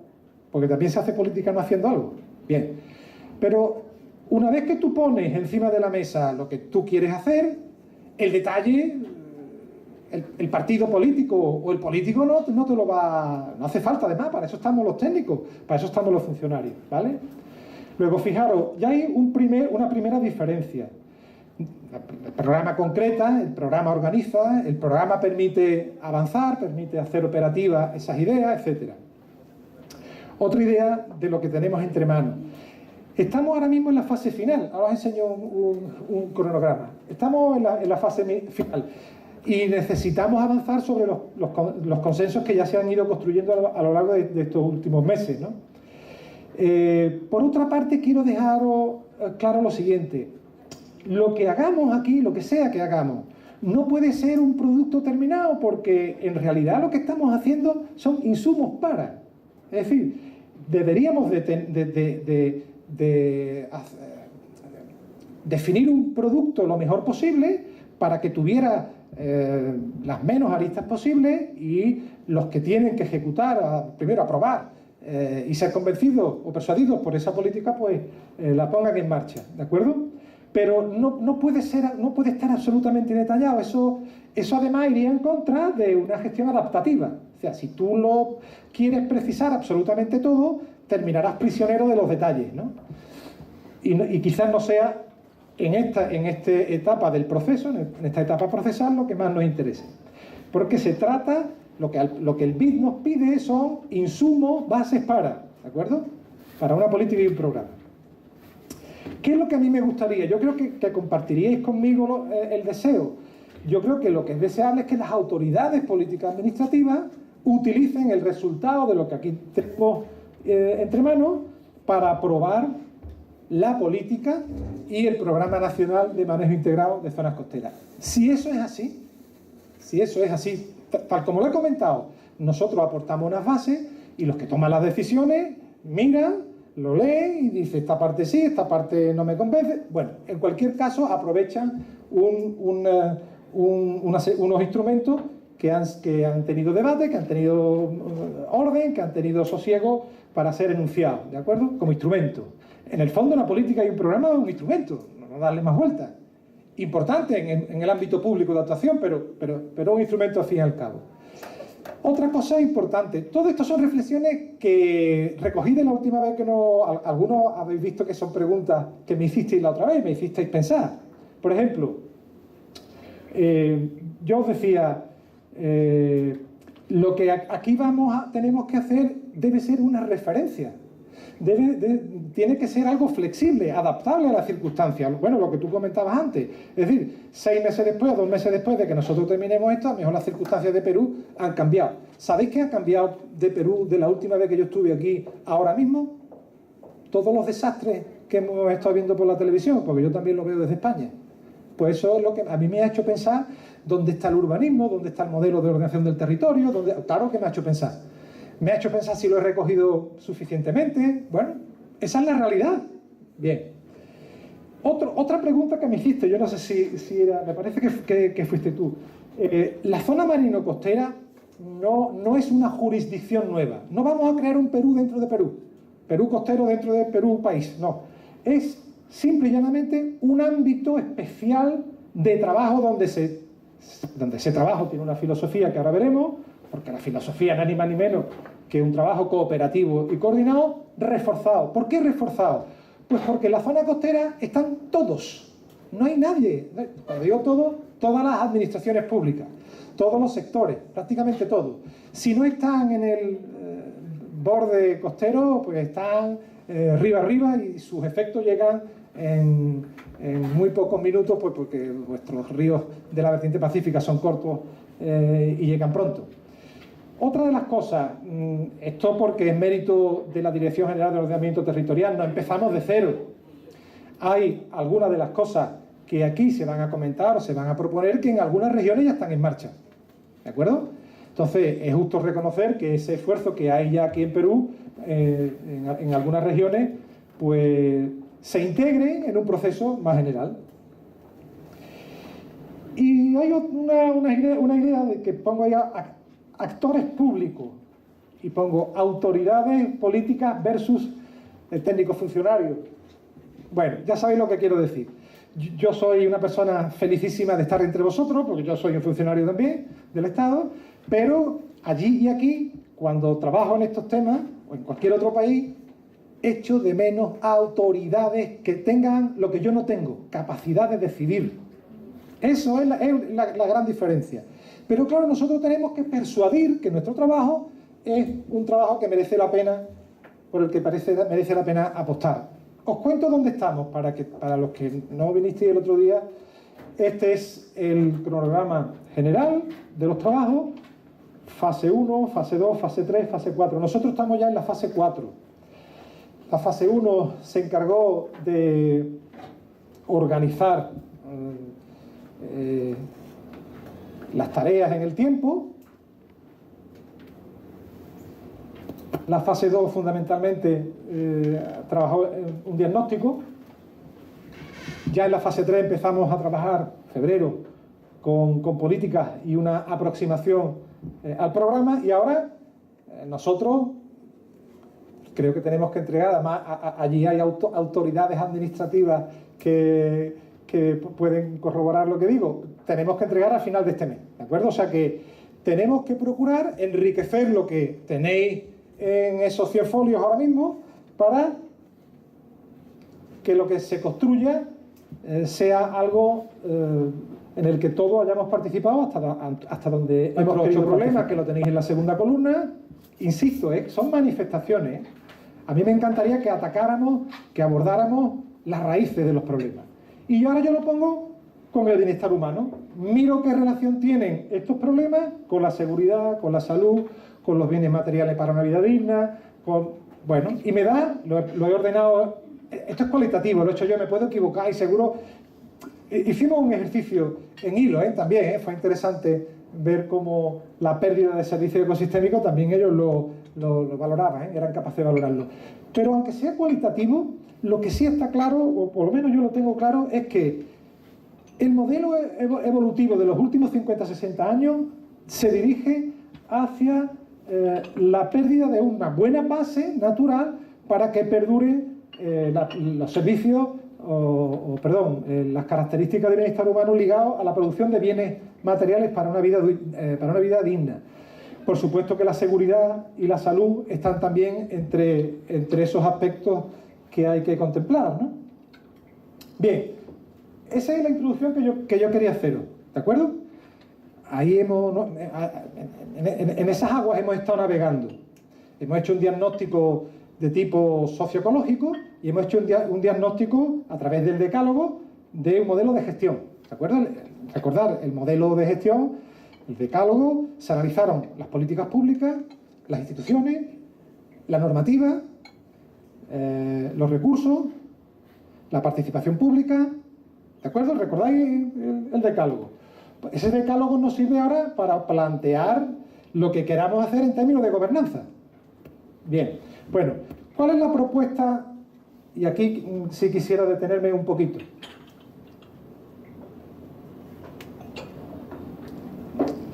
Porque también se hace política no haciendo algo. Bien, pero una vez que tú pones encima de la mesa lo que tú quieres hacer, el detalle... El partido político o el político no te lo va... No hace falta, además, para eso estamos los técnicos, para eso estamos los funcionarios, ¿vale? Luego, fijaros, ya hay una primera diferencia. El programa concreta, el programa organiza, el programa permite avanzar, permite hacer operativas esas ideas, etc. Otra idea de lo que tenemos entre manos. Estamos ahora mismo en la fase final. Ahora os enseño un cronograma. Estamos en la fase final. Y necesitamos avanzar sobre los consensos que ya se han ido construyendo a lo largo de estos últimos meses, ¿no? Por otra parte, quiero dejaros claro lo siguiente. Lo que hagamos aquí, lo que sea que hagamos, no puede ser un producto terminado, porque en realidad lo que estamos haciendo son insumos para. Es decir, deberíamos definir un producto lo mejor posible para que tuviera las menos aristas posibles, y los que tienen que ejecutar, primero aprobar y ser convencidos o persuadidos por esa política, pues la pongan en marcha, ¿de acuerdo? Pero no puede estar absolutamente detallado. Eso además iría en contra de una gestión adaptativa. O sea, si tú lo quieres precisar absolutamente todo, terminarás prisionero de los detalles, ¿no? Y quizás no sea en esta etapa del proceso, en esta etapa procesal, lo que más nos interese. Porque se trata, lo que el BID nos pide son insumos, bases para, ¿de acuerdo? Para una política y un programa. ¿Qué es lo que a mí me gustaría? Yo creo que compartiríais conmigo el deseo. Yo creo que lo que es deseable es que las autoridades políticas administrativas utilicen el resultado de lo que aquí tenemos entre manos para aprobar la política y el Programa Nacional de Manejo Integrado de Zonas Costeras. Si eso es así, tal como lo he comentado, nosotros aportamos unas bases y los que toman las decisiones miran, lo leen y dicen esta parte sí, esta parte no me convence. Bueno, en cualquier caso aprovechan unos instrumentos que han tenido debate, que han tenido orden, que han tenido sosiego para ser enunciados, ¿de acuerdo? Como instrumento. En el fondo, una política y un programa es un instrumento, no darle más vueltas. Importante en el ámbito público de actuación, pero un instrumento al fin y al cabo. Otra cosa importante, todo esto son reflexiones que recogí de la última vez que algunos habéis visto que son preguntas que me hicisteis la otra vez, me hicisteis pensar. Por ejemplo, yo os decía, lo que aquí tenemos que hacer debe ser una referencia. Tiene que ser algo flexible, adaptable a las circunstancias. Bueno, lo que tú comentabas antes. Es decir, 6 meses después, 2 meses después de que nosotros terminemos esto, a lo mejor las circunstancias de Perú han cambiado. ¿Sabéis qué ha cambiado de Perú de la última vez que yo estuve aquí ahora mismo? Todos los desastres que hemos estado viendo por la televisión, porque yo también lo veo desde España. Pues eso es lo que a mí me ha hecho pensar dónde está el urbanismo, dónde está el modelo de ordenación del territorio, claro que me ha hecho pensar. Me ha hecho pensar si lo he recogido suficientemente. Bueno, esa es la realidad. Bien. Otra pregunta que me hiciste, yo no sé si era, me parece que fuiste tú. La zona marino-costera no es una jurisdicción nueva. No vamos a crear un Perú dentro de Perú. Perú costero dentro de Perú país. No. Es simple y llanamente un ámbito especial de trabajo donde ese trabajo tiene una filosofía que ahora veremos, porque la filosofía no es ni más ni menos que un trabajo cooperativo y coordinado, reforzado. ¿Por qué reforzado? Pues porque en la zona costera están todos, no hay nadie. Cuando digo todo, todas las administraciones públicas, todos los sectores, prácticamente todos. Si no están en el borde costero, pues están arriba y sus efectos llegan en muy pocos minutos, pues porque nuestros ríos de la vertiente pacífica son cortos y llegan pronto. Otra de las cosas, esto porque es mérito de la Dirección General de Ordenamiento Territorial, no empezamos de cero. Hay algunas de las cosas que aquí se van a comentar o se van a proponer que en algunas regiones ya están en marcha. ¿De acuerdo? Entonces, es justo reconocer que ese esfuerzo que hay ya aquí en Perú, en algunas regiones, pues se integre en un proceso más general. Y hay una idea de que pongo ahí actores públicos y pongo autoridades políticas versus técnicos funcionarios. Bueno, ya sabéis lo que quiero decir. Yo soy una persona felicísima de estar entre vosotros, porque yo soy un funcionario también del Estado, pero allí y aquí, cuando trabajo en estos temas, o en cualquier otro país, echo de menos a autoridades que tengan lo que yo no tengo, capacidad de decidir. Eso es la gran diferencia. Pero claro, nosotros tenemos que persuadir que nuestro trabajo es un trabajo que merece la pena, por el que merece la pena apostar. Os cuento dónde estamos, para los que no vinisteis el otro día. Este es el cronograma general de los trabajos, fase 1, fase 2, fase 3, fase 4. Nosotros estamos ya en la fase 4. La fase 1 se encargó de organizar las tareas en el tiempo. La fase 2 fundamentalmente trabajó en un diagnóstico. Ya en la fase 3 empezamos a trabajar, febrero, con políticas y una aproximación al programa, y ahora nosotros creo que tenemos que entregar, además allí hay autoridades administrativas que pueden corroborar lo que digo, tenemos que entregar al final de este mes, ¿de acuerdo? O sea que tenemos que procurar enriquecer lo que tenéis en esos 100 folios ahora mismo para que lo que se construya sea algo en el que todos hayamos participado hasta donde hemos tenido problemas, que lo tenéis en la segunda columna. Insisto, son manifestaciones. A mí me encantaría que atacáramos, que abordáramos las raíces de los problemas. Y ahora yo lo pongo con el bienestar humano. Miro qué relación tienen estos problemas con la seguridad, con la salud, con los bienes materiales para una vida digna, bueno, y me da, lo he ordenado, esto es cualitativo, lo he hecho yo, me puedo equivocar y seguro. Hicimos un ejercicio en hilo, también, fue interesante ver cómo la pérdida de servicio ecosistémico también ellos lo valoraban, eran capaces de valorarlo. Pero aunque sea cualitativo, lo que sí está claro, o por lo menos yo lo tengo claro, es que el modelo evolutivo de los últimos 50-60 años se dirige hacia la pérdida de una buena base natural para que perduren los servicios, las características de bienestar humano ligados a la producción de bienes materiales para una vida digna. Por supuesto que la seguridad y la salud están también entre esos aspectos que hay que contemplar, ¿no? Bien, esa es la introducción que yo quería haceros, ¿de acuerdo? Ahí en esas aguas hemos estado navegando. Hemos hecho un diagnóstico de tipo socioecológico y hemos hecho un diagnóstico a través del decálogo de un modelo de gestión, ¿de acuerdo? Recordar el modelo de gestión, el decálogo, se analizaron las políticas públicas, las instituciones, la normativa, los recursos, la participación pública, ¿de acuerdo? ¿Recordáis el decálogo? Pues ese decálogo nos sirve ahora para plantear lo que queramos hacer en términos de gobernanza. Bien, bueno, ¿cuál es la propuesta? Y aquí sí quisiera detenerme un poquito.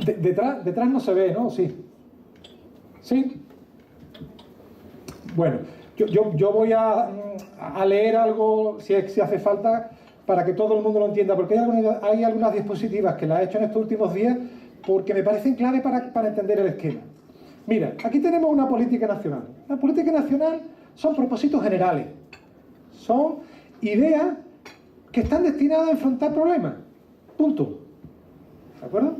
Detrás no se ve, ¿no? Sí. ¿Sí? Bueno, yo voy a leer algo, si hace falta, para que todo el mundo lo entienda, porque hay algunas diapositivas que las he hecho en estos últimos días porque me parecen clave para entender el esquema. Mira, aquí tenemos una política nacional. La política nacional son propósitos generales, son ideas que están destinadas a enfrentar problemas. Punto. ¿De acuerdo?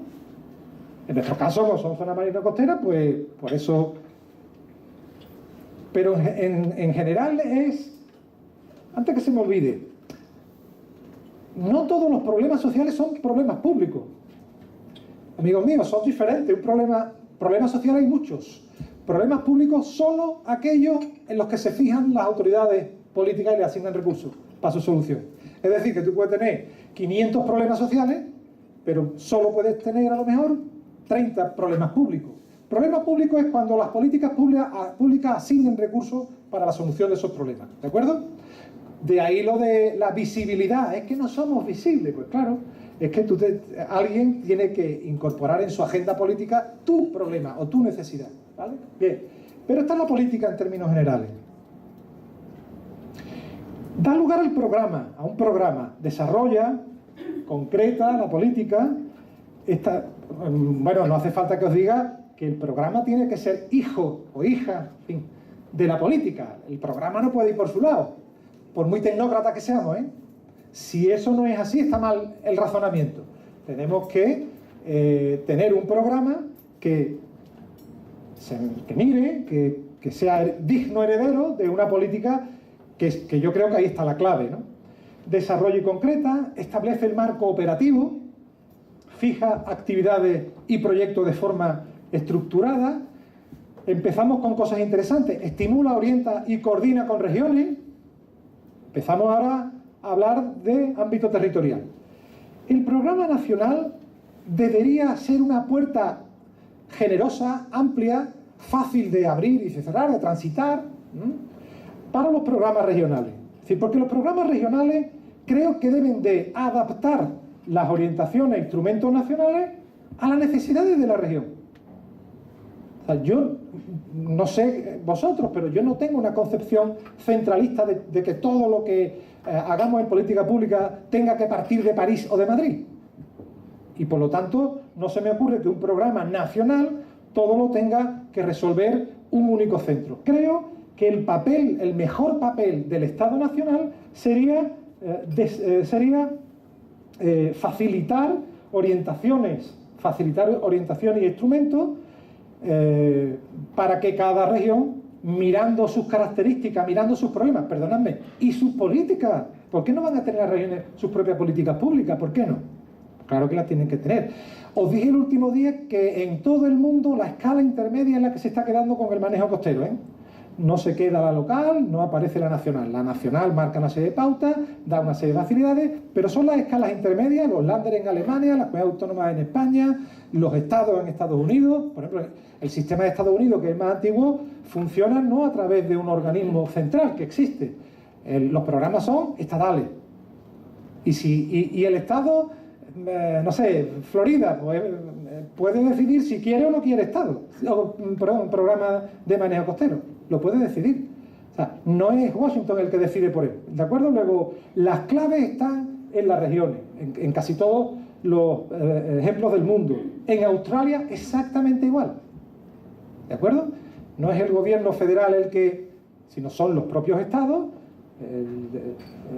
En nuestro caso, como son zonas marino-costeras, pues por eso... Pero en general es... Antes que se me olvide, no todos los problemas sociales son problemas públicos. Amigos míos, son diferentes. Problemas sociales hay muchos. Problemas públicos solo aquellos en los que se fijan las autoridades políticas y le asignan recursos para su solución. Es decir, que tú puedes tener 500 problemas sociales, pero solo puedes tener a lo mejor 30 problemas públicos. Problema público es cuando las políticas públicas asignan recursos para la solución de esos problemas. ¿De acuerdo? De ahí lo de la visibilidad. Es que no somos visibles. Pues claro, es que alguien tiene que incorporar en su agenda política tu problema o tu necesidad. ¿Vale? Bien. Pero esta es la política en términos generales. Da lugar a un programa. Desarrolla, concreta la política. Bueno, no hace falta que os diga que el programa tiene que ser hijo o hija, en fin, de la política. El programa no puede ir por su lado, por muy tecnócrata que seamos, ¿eh? Si eso no es así, está mal el razonamiento. Tenemos que tener un programa que mire, que sea digno heredero de una política que yo creo que ahí está la clave, ¿no? Desarrolla y concreta, establece el marco operativo, fija actividades y proyectos de forma estructurada. Empezamos con cosas interesantes. Estimula, orienta y coordina con regiones. Empezamos ahora a hablar de ámbito territorial. El programa nacional debería ser una puerta generosa, amplia, fácil de abrir y cerrar, de transitar, para los programas regionales. Es decir, porque los programas regionales creo que deben de adaptar las orientaciones e instrumentos nacionales a las necesidades de la región. O sea, yo no sé vosotros, pero yo no tengo una concepción centralista de que todo lo que hagamos en política pública tenga que partir de París o de Madrid. Y por lo tanto, no se me ocurre que un programa nacional todo lo tenga que resolver un único centro. Creo que el mejor papel del Estado Nacional sería facilitar orientaciones y instrumentos para que cada región, mirando sus características, mirando sus problemas, perdonadme, y sus políticas, ¿por qué no van a tener las regiones sus propias políticas públicas? ¿Por qué no? Claro que las tienen que tener. Os dije el último día que en todo el mundo la escala intermedia es la que se está quedando con el manejo costero, ¿eh? No se queda la local, no aparece la nacional. La nacional marca una serie de pautas, da una serie de facilidades, pero son las escalas intermedias, los Länder en Alemania, las comunidades autónomas en España, los estados en Estados Unidos. Por ejemplo, el sistema de Estados Unidos, que es más antiguo, funciona no a través de un organismo central que existe. Los programas son estatales. Y el Estado, no sé, Florida, pues, puede decidir si quiere o no quiere Estado, un programa de manejo costero. Lo puede decidir. O sea, no es Washington el que decide por él. ¿De acuerdo? Luego, las claves están en las regiones, en casi todos los ejemplos del mundo. En Australia, exactamente igual. ¿de acuerdo? No es el gobierno federal el que, sino son los propios estados.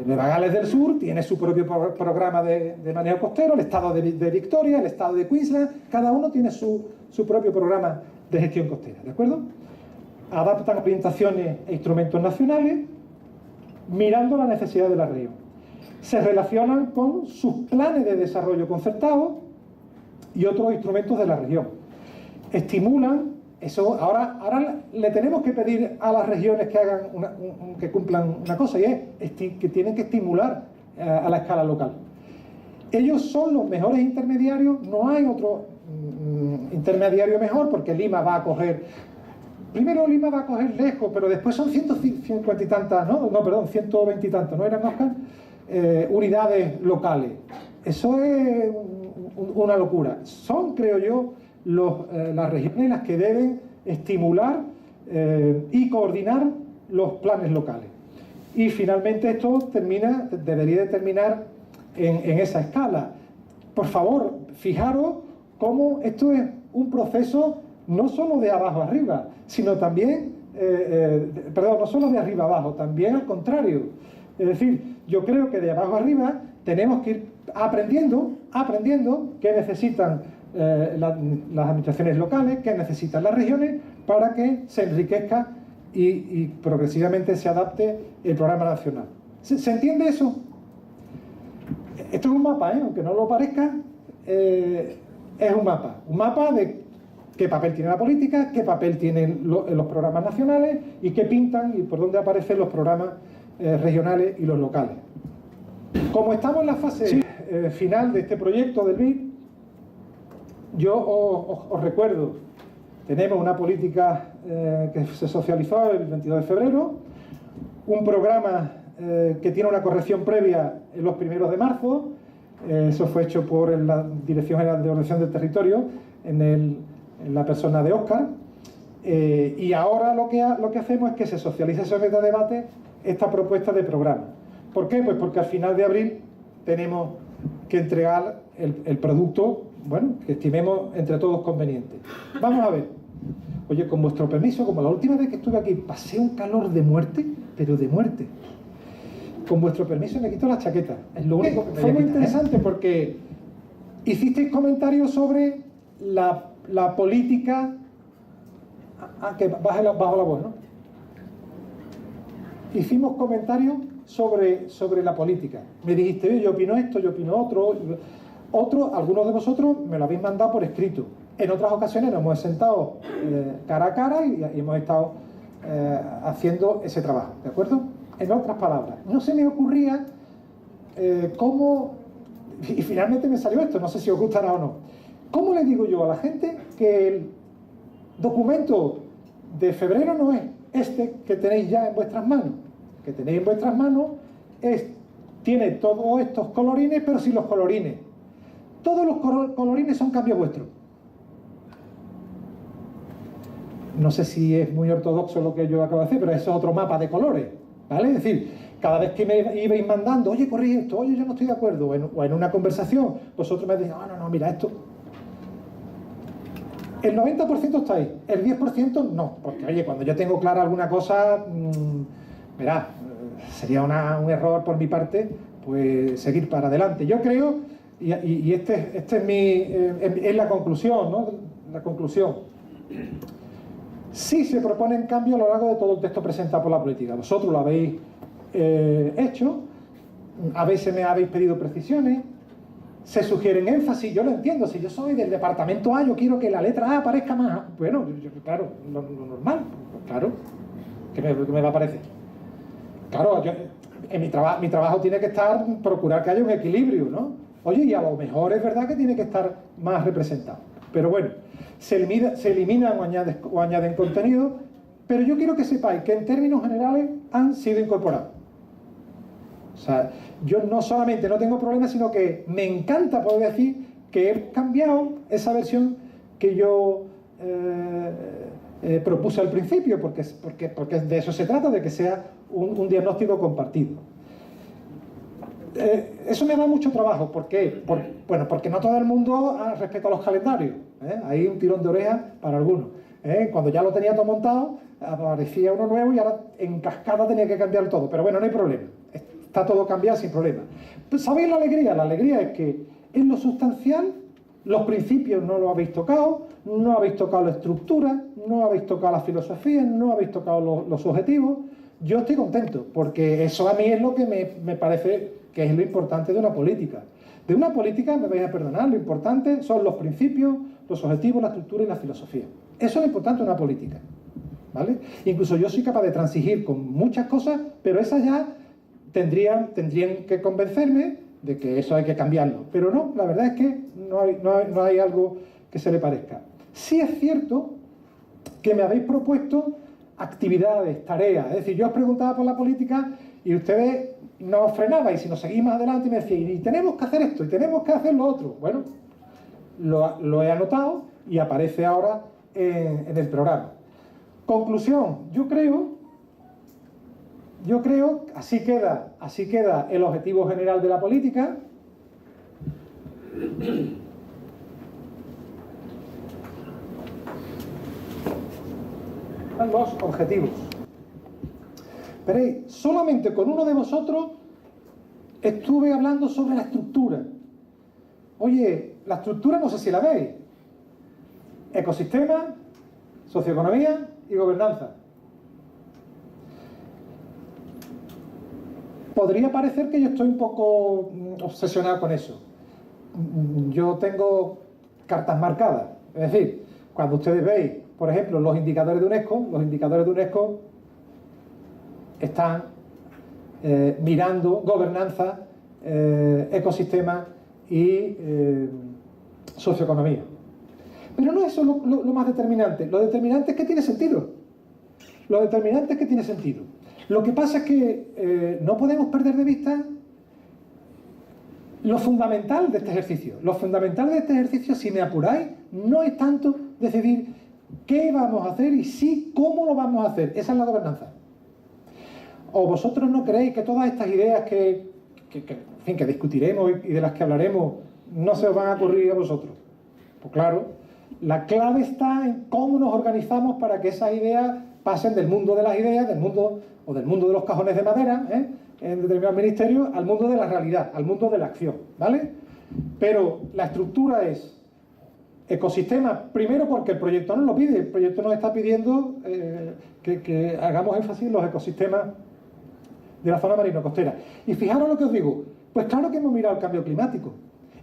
Nueva Gales del Sur tiene su propio programa de manejo costero, el estado de Victoria, el estado de Queensland, cada uno tiene su propio programa de gestión costera, ¿de acuerdo? Adaptan orientaciones e instrumentos nacionales mirando la necesidad de la región. Se relacionan con sus planes de desarrollo concertados y otros instrumentos de la región. Estimulan, eso ahora le tenemos que pedir a las regiones que hagan que cumplan una cosa, y es que tienen que estimular a la escala local. Ellos son los mejores intermediarios, no hay otro intermediario mejor, porque Lima va a coger, primero Lima va a coger lejos, pero después son 150 y tantas, no, perdón, 120 y tantas, ¿no eran, Oscar? Unidades locales. Eso es una locura. Son, creo yo, las regiones las que deben estimular y coordinar los planes locales. Y finalmente esto debería de terminar en esa escala. Por favor, fijaros cómo esto es un proceso no solo de abajo arriba, sino también, no solo de arriba abajo, también al contrario. Es decir, yo creo que de abajo arriba tenemos que ir aprendiendo qué necesitan las administraciones locales, qué necesitan las regiones para que se enriquezca y progresivamente se adapte el programa nacional. ¿Se entiende eso? Esto es un mapa, aunque no lo parezca, es un mapa de qué papel tiene la política, qué papel tienen los programas nacionales y qué pintan y por dónde aparecen los programas regionales y los locales. Como estamos en la fase final de este proyecto del BID, yo os recuerdo, tenemos una política que se socializó el 22 de febrero, un programa que tiene una corrección previa en los 1 de marzo, eso fue hecho por la Dirección General de Ordenación del Territorio, en la persona de Óscar, y ahora lo que hacemos es que se socialice y se meta a debate esta propuesta de programa. ¿Por qué? Pues porque al final de abril tenemos que entregar el producto, bueno, que estimemos entre todos conveniente. Vamos a ver. Oye, con vuestro permiso, como la última vez que estuve aquí pasé un calor de muerte, pero de muerte. Con vuestro permiso me quito la chaqueta. Es lo único que me fue muy interesante porque hicisteis comentarios sobre la política. Que bajo la voz, ¿no? Hicimos comentarios sobre la política. Me dijiste, oye, yo opino esto, yo opino otro. Algunos de vosotros me lo habéis mandado por escrito. En otras ocasiones nos hemos sentado cara a cara y hemos estado haciendo ese trabajo, ¿de acuerdo? En otras palabras, no se me ocurría cómo, y finalmente me salió esto, no sé si os gustará o no. ¿Cómo le digo yo a la gente que el documento de febrero no es este que tenéis ya en vuestras manos? Que tenéis en vuestras manos tiene todos estos colorines, pero sin los colorines. Todos los colorines son cambios vuestros. No sé si es muy ortodoxo lo que yo acabo de decir, pero eso es otro mapa de colores, ¿vale? Es decir, cada vez que me ibais mandando, oye, corrige esto, oye, yo no estoy de acuerdo, o en una conversación, vosotros me decís, no, mira, esto... El 90% está ahí, el 10% no, porque, oye, cuando yo tengo clara alguna cosa, verá, sería un error por mi parte, pues seguir para adelante. Yo creo, y este es la conclusión, ¿no? La conclusión. Sí se proponen cambios a lo largo de todo el texto presentado por la política. Vosotros lo habéis hecho, a veces me habéis pedido precisiones, se sugieren énfasis, yo lo entiendo, si yo soy del departamento A, yo quiero que la letra A aparezca más. Bueno, claro, lo normal, claro, ¿qué me va a parecer? Claro, mi trabajo tiene que estar, procurar que haya un equilibrio, ¿no? Oye, y a lo mejor es verdad que tiene que estar más representado. Pero bueno, se eliminan o añaden contenido, pero yo quiero que sepáis que en términos generales han sido incorporados. O sea, yo no solamente no tengo problemas, sino que me encanta poder decir que he cambiado esa versión que yo propuse al principio, porque de eso se trata, de que sea un diagnóstico compartido. Eso me da mucho trabajo. ¿Por qué? Porque no todo el mundo respeta los calendarios, ¿eh? Hay un tirón de oreja para algunos. Cuando ya lo tenía todo montado, aparecía uno nuevo y ahora en cascada tenía que cambiar todo. Pero bueno, no hay problema. Está todo cambiado sin problema. Pues, ¿sabéis la alegría? La alegría es que en lo sustancial, los principios no los habéis tocado, no habéis tocado la estructura, no habéis tocado la filosofía, no habéis tocado los objetivos. Yo estoy contento, porque eso a mí es lo que me parece que es lo importante de una política. De una política, me vais a perdonar, lo importante son los principios, los objetivos, la estructura y la filosofía. Eso es lo importante de una política, ¿vale? Incluso yo soy capaz de transigir con muchas cosas, pero esas ya tendrían que convencerme de que eso hay que cambiarlo. Pero no, la verdad es que no hay algo que se le parezca. Sí es cierto que me habéis propuesto actividades, tareas. Es decir, yo os preguntaba por la política y ustedes nos frenabais y si nos seguís más adelante y me decíais, y tenemos que hacer esto, y tenemos que hacer lo otro. Bueno, lo he anotado y aparece ahora en el programa. Conclusión, yo creo, así queda el objetivo general de la política. Los objetivos. Veréis, solamente con uno de vosotros estuve hablando sobre la estructura. Oye, la estructura no sé si la veis. Ecosistema, socioeconomía y gobernanza. Podría parecer que yo estoy un poco obsesionado con eso. Yo tengo cartas marcadas. Es decir, cuando ustedes veis, por ejemplo, los indicadores de UNESCO están mirando gobernanza, ecosistema y socioeconomía. Pero no es eso lo más determinante. Lo determinante es que tiene sentido. Lo que pasa es que no podemos perder de vista lo fundamental de este ejercicio. Lo fundamental de este ejercicio, si me apuráis, no es tanto decidir qué vamos a hacer y sí cómo lo vamos a hacer. Esa es la gobernanza. ¿O vosotros no creéis que todas estas ideas que discutiremos y de las que hablaremos no se os van a ocurrir a vosotros? Pues claro, la clave está en cómo nos organizamos para que esas ideas pasen del mundo de las ideas, del mundo de los cajones de madera, en determinados ministerios, al mundo de la realidad, al mundo de la acción, ¿vale? Pero la estructura es ecosistema, primero porque el proyecto nos lo pide, el proyecto nos está pidiendo que hagamos énfasis en los ecosistemas de la zona marino-costera. Y fijaros lo que os digo, pues claro que hemos mirado el cambio climático.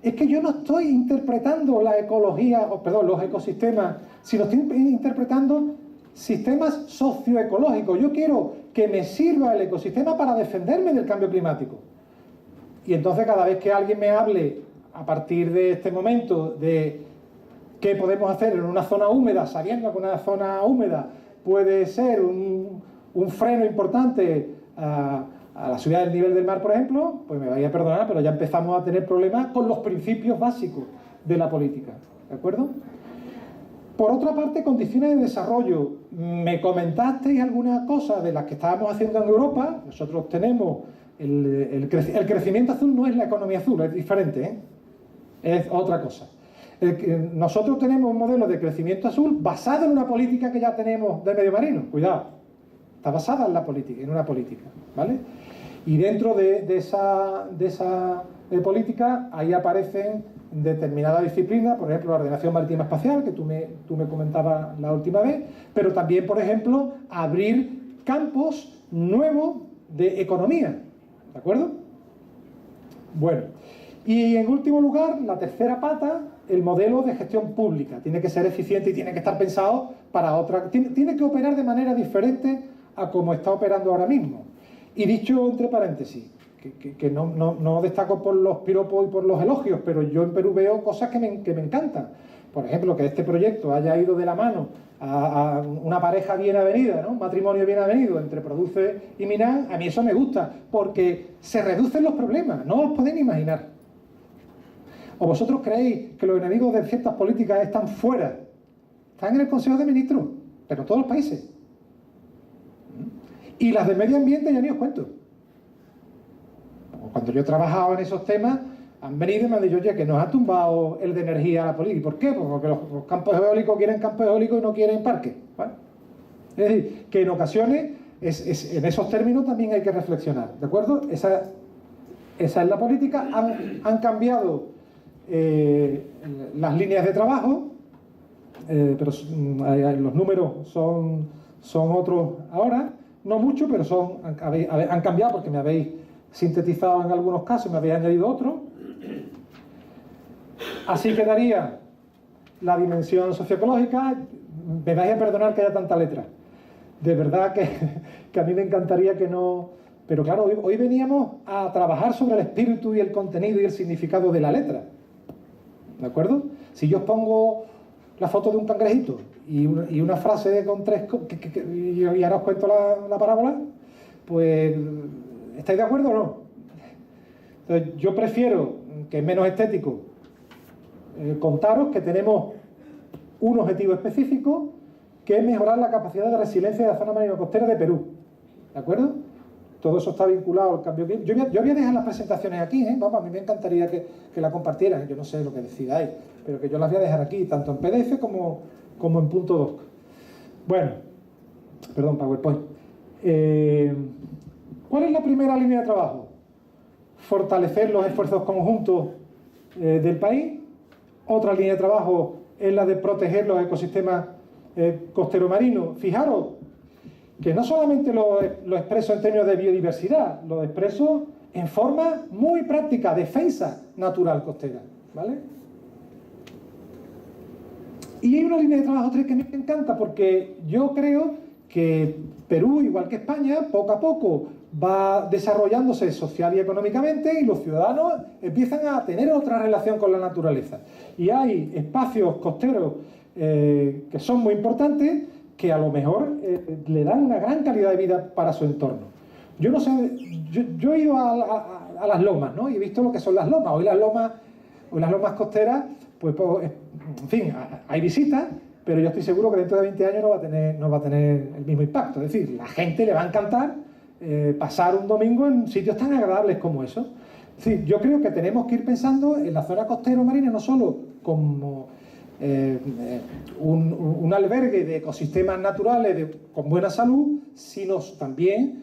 Es que yo no estoy interpretando la ecología, los ecosistemas, sino estoy interpretando sistemas socioecológicos. Yo quiero que me sirva el ecosistema para defenderme del cambio climático. Y entonces cada vez que alguien me hable, a partir de este momento, de qué podemos hacer en una zona húmeda, sabiendo que una zona húmeda puede ser un freno importante a la subida del nivel del mar, por ejemplo, pues me vais a perdonar, pero ya empezamos a tener problemas con los principios básicos de la política, ¿de acuerdo? Por otra parte, condiciones de desarrollo. Me comentasteis alguna cosa de las que estábamos haciendo en Europa. Nosotros tenemos el crecimiento azul, no es la economía azul, es diferente, es otra cosa. Nosotros tenemos un modelo de crecimiento azul basado en una política que ya tenemos de medio marino. Cuidado, está basada en una política, ¿vale? Y dentro de esa política, ahí aparecen determinadas disciplinas, por ejemplo, la ordenación marítima espacial, que tú me comentabas la última vez, pero también, por ejemplo, abrir campos nuevos de economía, ¿de acuerdo? Bueno, y en último lugar, la tercera pata, el modelo de gestión pública. Tiene que ser eficiente y tiene que estar pensado para otra... Tiene que operar de manera diferente a como está operando ahora mismo. Y dicho entre paréntesis, que no destaco por los piropos y por los elogios, pero yo en Perú veo cosas que me encantan. Por ejemplo, que este proyecto haya ido de la mano a una pareja bien avenida, ¿no? Un matrimonio bien avenido entre Produce y Minan, a mí eso me gusta, porque se reducen los problemas, no os podéis imaginar. ¿O vosotros creéis que los enemigos de ciertas políticas están fuera? Están en el Consejo de Ministros, pero en todos los países. Y las de medio ambiente ya ni os cuento. Cuando yo he trabajado en esos temas, han venido y me han dicho, oye, que nos ha tumbado el de energía a la política. ¿Por qué? Pues porque los campos eólicos quieren campos eólicos y no quieren parques. ¿Vale? Es decir, que en ocasiones, en esos términos también hay que reflexionar, ¿de acuerdo? Esa es la política. Han cambiado las líneas de trabajo, pero los números son otros ahora, no mucho, pero han cambiado porque me habéis sintetizado en algunos casos, me habéis añadido otros. Así quedaría la dimensión socioecológica. Me vais a perdonar que haya tanta letra. De verdad que a mí me encantaría que no... Pero claro, hoy veníamos a trabajar sobre el espíritu y el contenido y el significado de la letra. ¿De acuerdo? Si yo os pongo la foto de un cangrejito y una frase con tres... y ahora os cuento la parábola, pues... ¿estáis de acuerdo o no? Entonces, yo prefiero, que es menos estético, contaros que tenemos un objetivo específico, que es mejorar la capacidad de resiliencia de la zona marino-costera de Perú. ¿De acuerdo? Todo eso está vinculado al cambio climático. Yo voy a dejar las presentaciones aquí, ¿eh? Vamos, a mí me encantaría que la compartieran. Yo no sé lo que decidáis, pero que yo las voy a dejar aquí, tanto en PDF como en .doc. Bueno, perdón, PowerPoint. ¿Cuál es la primera línea de trabajo? Fortalecer los esfuerzos conjuntos del país. Otra línea de trabajo es la de proteger los ecosistemas costero-marinos. Fijaros que no solamente lo expreso en términos de biodiversidad, lo expreso en forma muy práctica, defensa natural costera, ¿vale? Y hay una línea de trabajo 3 que me encanta, porque yo creo que Perú, igual que España, poco a poco va desarrollándose social y económicamente, y los ciudadanos empiezan a tener otra relación con la naturaleza. Y hay espacios costeros que son muy importantes, que a lo mejor le dan una gran calidad de vida para su entorno. Yo no sé, yo he ido a las lomas, ¿no? Y he visto lo que son las lomas. Hoy las lomas costeras, pues en fin, hay visitas, pero yo estoy seguro que dentro de 20 años no va a tener el mismo impacto. Es decir, la gente le va a encantar pasar un domingo en sitios tan agradables como esos. Es decir, yo creo que tenemos que ir pensando en la zona costero-marina no solo como un albergue de ecosistemas naturales con buena salud, sino también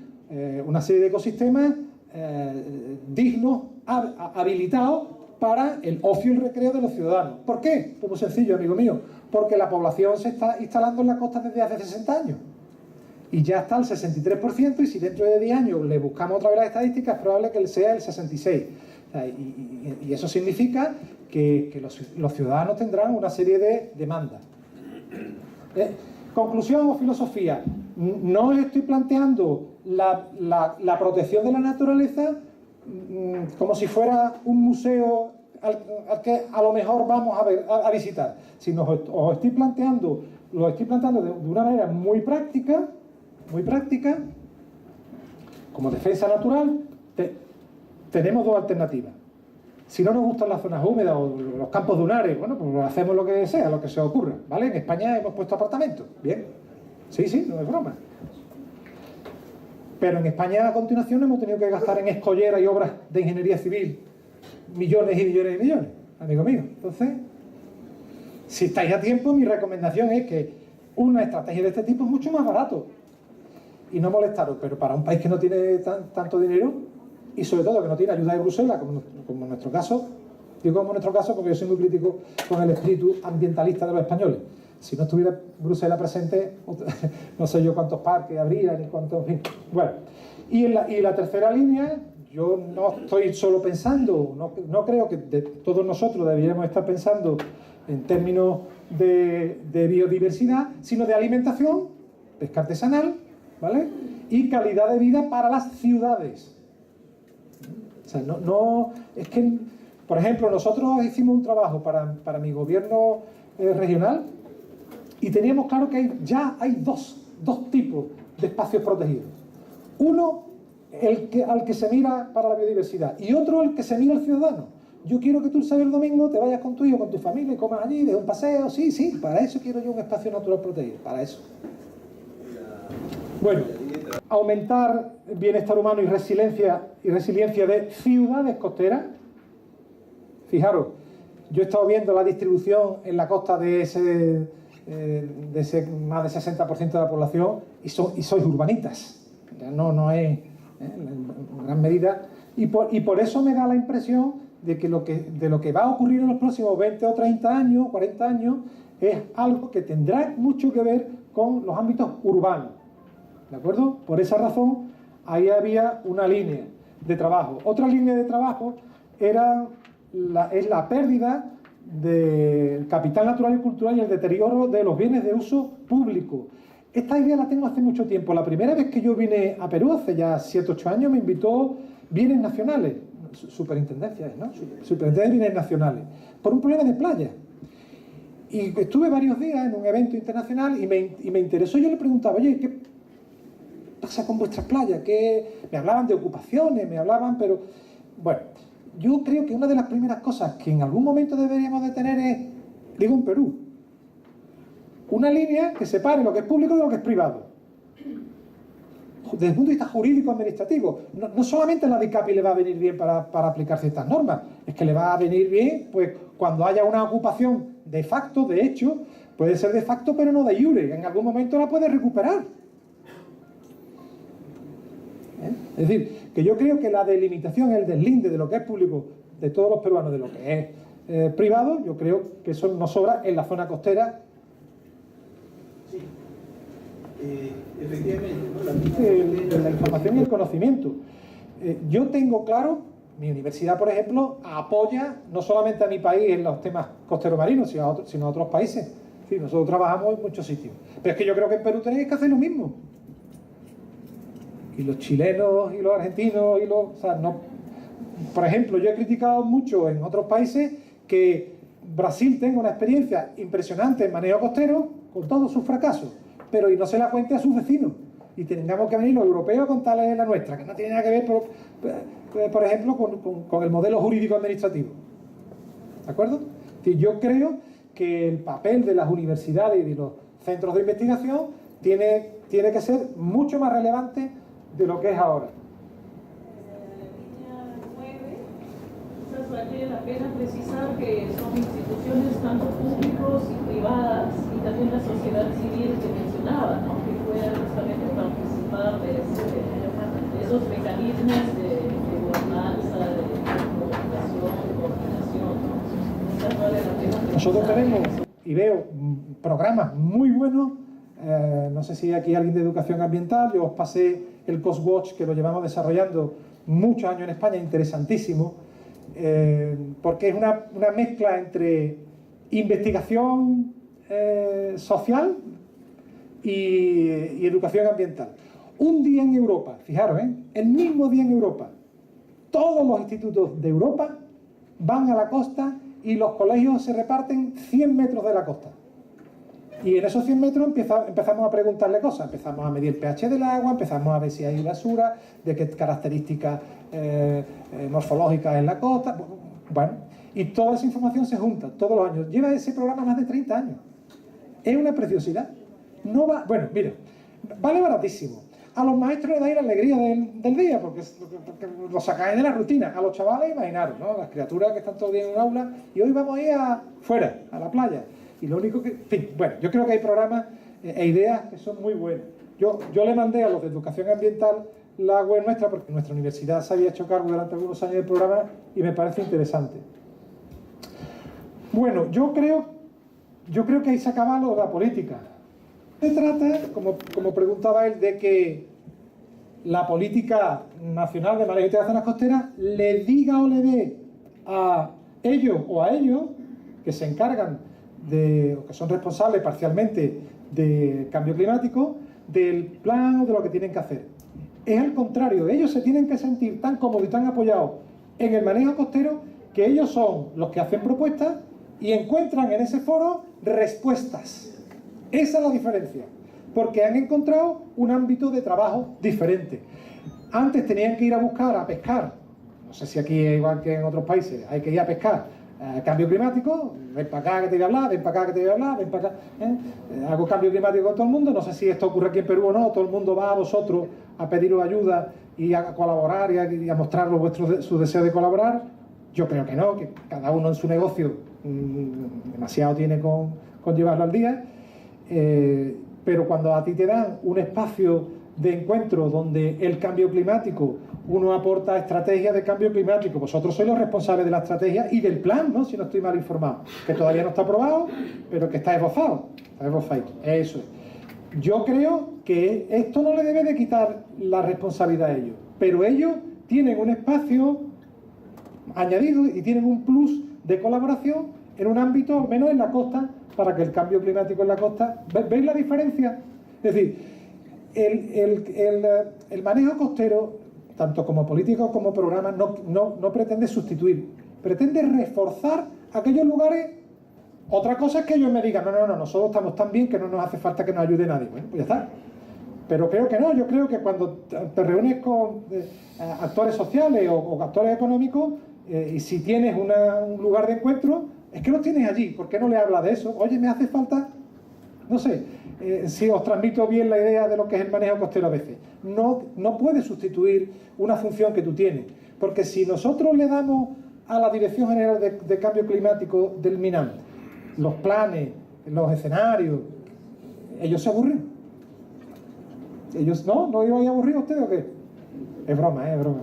una serie de ecosistemas dignos, habilitados para el ocio y el recreo de los ciudadanos. ¿Por qué? Pues muy sencillo, amigo mío, porque la población se está instalando en la costa desde hace 60 años y ya está al 63%, y si dentro de 10 años le buscamos otra vez las estadísticas, es probable que sea el 66%. O sea, y eso significa que los ciudadanos tendrán una serie de demandas. Conclusión o filosofía. No estoy planteando la protección de la naturaleza como si fuera un museo al que a lo mejor vamos a visitar, sino os estoy planteando, lo estoy planteando de una manera muy práctica, como defensa natural. Tenemos dos alternativas. Si no nos gustan las zonas húmedas o los campos dunares, bueno, pues hacemos lo que sea, lo que se ocurra, ¿vale? En España hemos puesto apartamentos, bien. Sí, no es broma. Pero en España a continuación hemos tenido que gastar en escollera y obras de ingeniería civil millones y millones y millones, amigo mío. Entonces, si estáis a tiempo, mi recomendación es que una estrategia de este tipo es mucho más barato. Y no molestaros, pero para un país que no tiene tanto dinero, y sobre todo que no tiene ayuda de Bruselas, como en nuestro caso, digo como en nuestro caso porque yo soy muy crítico con el espíritu ambientalista de los españoles. Si no estuviera Bruselas presente, no sé yo cuántos parques habría, ni cuántos... Bueno, y la tercera línea, yo no estoy solo pensando, no creo que todos nosotros deberíamos estar pensando en términos de biodiversidad, sino de alimentación, pesca artesanal, ¿vale? Y calidad de vida para las ciudades. O sea, es que, por ejemplo, nosotros hicimos un trabajo para mi gobierno regional y teníamos claro que ya hay dos tipos de espacios protegidos. Uno, al que se mira para la biodiversidad, y otro, el que se mira al ciudadano. Yo quiero que tú el sábado y el domingo te vayas con tu hijo, con tu familia y comas allí, des un paseo. Sí, para eso quiero yo un espacio natural protegido, para eso. Bueno, aumentar bienestar humano y resiliencia de ciudades costeras. Fijaros, yo he estado viendo la distribución en la costa de ese más de 60% de la población y sois urbanitas. Ya no es en gran medida. Y por eso me da la impresión de que lo que va a ocurrir en los próximos 20 o 30 años, 40 años, es algo que tendrá mucho que ver con los ámbitos urbanos. ¿De acuerdo? Por esa razón, ahí había una línea de trabajo. Otra línea de trabajo es la pérdida del capital natural y cultural y el deterioro de los bienes de uso público. Esta idea la tengo hace mucho tiempo. La primera vez que yo vine a Perú, hace ya 7 o 8 años, me invitó Bienes Nacionales, superintendencia, ¿no? Superintendencia de Bienes Nacionales, por un problema de playa. Y estuve varios días en un evento internacional y me interesó. Yo le preguntaba, oye, ¿qué pasa con vuestras playas? Me hablaban de ocupaciones, pero bueno, yo creo que una de las primeras cosas que en algún momento deberíamos de tener es, digo en Perú, una línea que separe lo que es público de lo que es privado. Desde el punto de vista jurídico-administrativo, no solamente a la DICAPI le va a venir bien para aplicar ciertas normas, es que le va a venir bien pues cuando haya una ocupación de facto, de hecho, puede ser de facto pero no de iure, en algún momento la puede recuperar. Es decir, que yo creo que la delimitación, el deslinde de lo que es público de todos los peruanos, de lo que es privado, yo creo que eso nos sobra en la zona costera. Sí. Efectivamente, ¿no? La información y el conocimiento. Yo tengo claro, mi universidad, por ejemplo, apoya no solamente a mi país en los temas costero-marinos, sino a otros países. Sí, nosotros trabajamos en muchos sitios. Pero es que yo creo que en Perú tenéis que hacer lo mismo. Y los chilenos y los argentinos o sea, no. Por ejemplo, yo he criticado mucho en otros países que Brasil tenga una experiencia impresionante en manejo costero con todos sus fracasos, pero y no se la cuente a sus vecinos. Y tengamos que venir los europeos a contarles la nuestra, que no tiene nada que ver, por ejemplo, con el modelo jurídico-administrativo. ¿De acuerdo? Yo creo que el papel de las universidades y de los centros de investigación tiene que ser mucho más relevante de lo que es ahora. Línea 9, quizás vale la pena precisar que son instituciones tanto públicos y privadas y también la sociedad civil que mencionaba, ¿no? Que pueda justamente participar de esos mecanismos de gobernanza, de comunicación, de coordinación, ¿no? Quizás vale la pena precisar. Nosotros tenemos, y veo, programas muy buenos. No sé si aquí hay alguien de educación ambiental. Yo os pasé el CostWatch, que lo llevamos desarrollando muchos años en España, interesantísimo, porque es una mezcla entre investigación social y educación ambiental. Un día en Europa, fijaros, el mismo día en Europa, todos los institutos de Europa van a la costa y los colegios se reparten 100 metros de la costa. Y en esos 100 metros empezamos a preguntarle cosas, empezamos a medir el pH del agua, empezamos a ver si hay basura, de qué características morfológicas en la costa. Bueno, y toda esa información se junta todos los años. Lleva ese programa más de 30 años. Es una preciosidad. Bueno, mira, vale baratísimo. A los maestros les da la alegría del día, porque lo sacáis de la rutina. A los chavales, imaginaros, ¿no? Las criaturas que están todo el día en un aula, y hoy vamos a ir fuera, a la playa. Y lo único que... En fin, bueno, yo creo que hay programas e ideas que son muy buenas. Yo le mandé a los de educación ambiental la web nuestra, porque nuestra universidad se había hecho cargo durante algunos años del programa y me parece interesante. Bueno, yo creo que ahí se acaba lo de la política. Se trata, como preguntaba él, de que la política nacional de manejo de zonas costeras le diga o le dé a ellos que se encargan o que son responsables parcialmente del cambio climático, del plan o de lo que tienen que hacer. Es al contrario, ellos se tienen que sentir tan cómodos y tan apoyados en el manejo costero que ellos son los que hacen propuestas y encuentran en ese foro respuestas. Esa es la diferencia, porque han encontrado un ámbito de trabajo diferente. Antes tenían que ir a buscar, a pescar, no sé si aquí es igual que en otros países, hay que ir a pescar cambio climático, ven para acá que te voy a hablar, ven para acá que te voy a hablar, ven para acá. Hago cambio climático con todo el mundo, no sé si esto ocurre aquí en Perú o no, todo el mundo va a vosotros a pediros ayuda y a colaborar y a mostraros su deseo de colaborar, Yo creo que no, que cada uno en su negocio demasiado tiene con llevarlo al día, pero cuando a ti te dan un espacio de encuentro donde el cambio climático, uno aporta estrategias de cambio climático, vosotros sois los responsables de la estrategia y del plan, ¿no? Si no estoy mal informado, que todavía no está aprobado, pero que está esbozado, eso es. Yo creo que esto no le debe de quitar la responsabilidad a ellos, pero ellos tienen un espacio añadido y tienen un plus de colaboración en un ámbito, al menos en la costa, para que el cambio climático en la costa... ¿Veis la diferencia? Es decir, el manejo costero, tanto como político como programa, no pretende sustituir, pretende reforzar aquellos lugares. Otra cosa es que ellos me digan, no, nosotros estamos tan bien que no nos hace falta que nos ayude nadie. Bueno, pues ya está. Pero creo que no, yo creo que cuando te reúnes con actores sociales o actores económicos, y si tienes un lugar de encuentro, es que los tienes allí. ¿Por qué no le hablas de eso? Oye, me hace falta, no sé, si os transmito bien la idea de lo que es el manejo costero a veces. No puede sustituir una función que tú tienes, porque si nosotros le damos a la Dirección General de Cambio Climático del MINAM los planes, los escenarios, ellos se aburren. Ellos, ¿no iban a aburrir ustedes o qué? Es broma, es broma.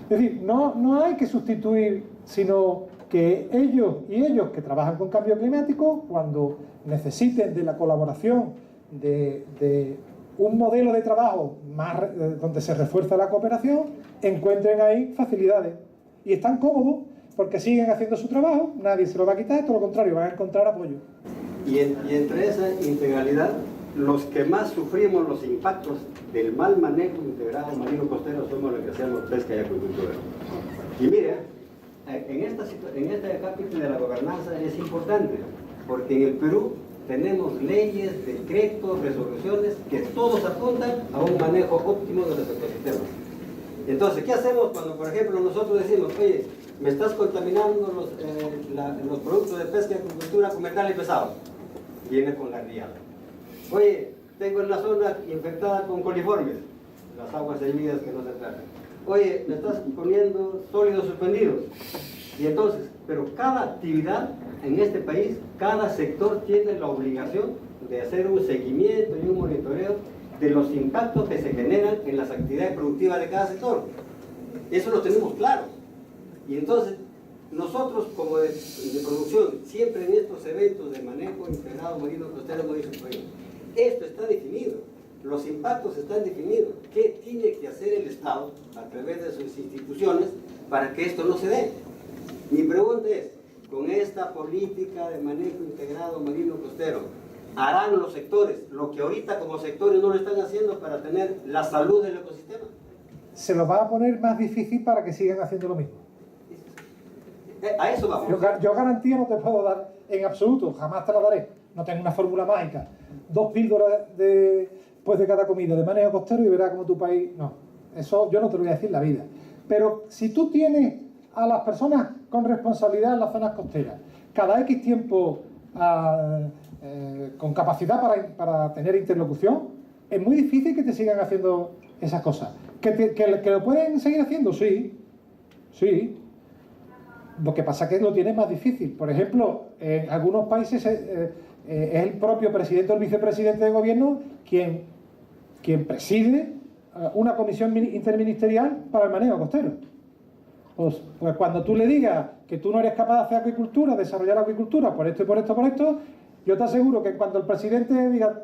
Es decir, no hay que sustituir, sino que ellos que trabajan con cambio climático, cuando necesiten de la colaboración de un modelo de trabajo más donde se refuerza la cooperación, encuentren ahí facilidades. Y están cómodos porque siguen haciendo su trabajo, nadie se lo va a quitar, todo lo contrario, van a encontrar apoyo. Y entre esa integralidad, los que más sufrimos los impactos del mal manejo integrado marino costero somos los que hacemos pesca y acuicultura. Y mire, en este capítulo de la gobernanza es importante, porque en el Perú tenemos leyes, decretos, resoluciones que todos apuntan a un manejo óptimo de los ecosistemas. Entonces, ¿qué hacemos cuando, por ejemplo, nosotros decimos, oye, me estás contaminando los productos de pesca y acuicultura con metales pesados? Viene con la riada. Oye, tengo en la zona infectada con coliformes, las aguas servidas que no se tratan. Oye, me estás poniendo sólidos suspendidos. Y entonces, pero cada actividad en este país, cada sector tiene la obligación de hacer un seguimiento y un monitoreo de los impactos que se generan en las actividades productivas de cada sector. Eso lo tenemos claro. Y entonces, nosotros como de producción, siempre en estos eventos de manejo integrado marino costero, hemos dicho, oye, esto está definido, los impactos están definidos. ¿Qué tiene que hacer el Estado a través de sus instituciones para que esto no se dé? Mi pregunta es, con esta política de manejo integrado marino costero, ¿harán los sectores lo que ahorita como sectores no lo están haciendo para tener la salud del ecosistema? Se lo va a poner más difícil para que sigan haciendo lo mismo. A eso vamos. Yo garantía no te puedo dar en absoluto, jamás te la daré. No tengo una fórmula mágica. 2 píldoras después de cada comida de manejo costero y verás como tu país... No, eso yo no te lo voy a decir en la vida. Pero si tú tienes a las personas con responsabilidad en las zonas costeras, cada X tiempo con capacidad para tener interlocución, es muy difícil que te sigan haciendo esas cosas. ¿Que lo pueden seguir haciendo? Sí. Lo que pasa es que lo tienen más difícil. Por ejemplo, en algunos países es el propio presidente o el vicepresidente de gobierno quien preside una comisión interministerial para el manejo costero. Pues cuando tú le digas que tú no eres capaz de hacer acuicultura, desarrollar acuicultura por esto y por esto, yo te aseguro que cuando el presidente diga,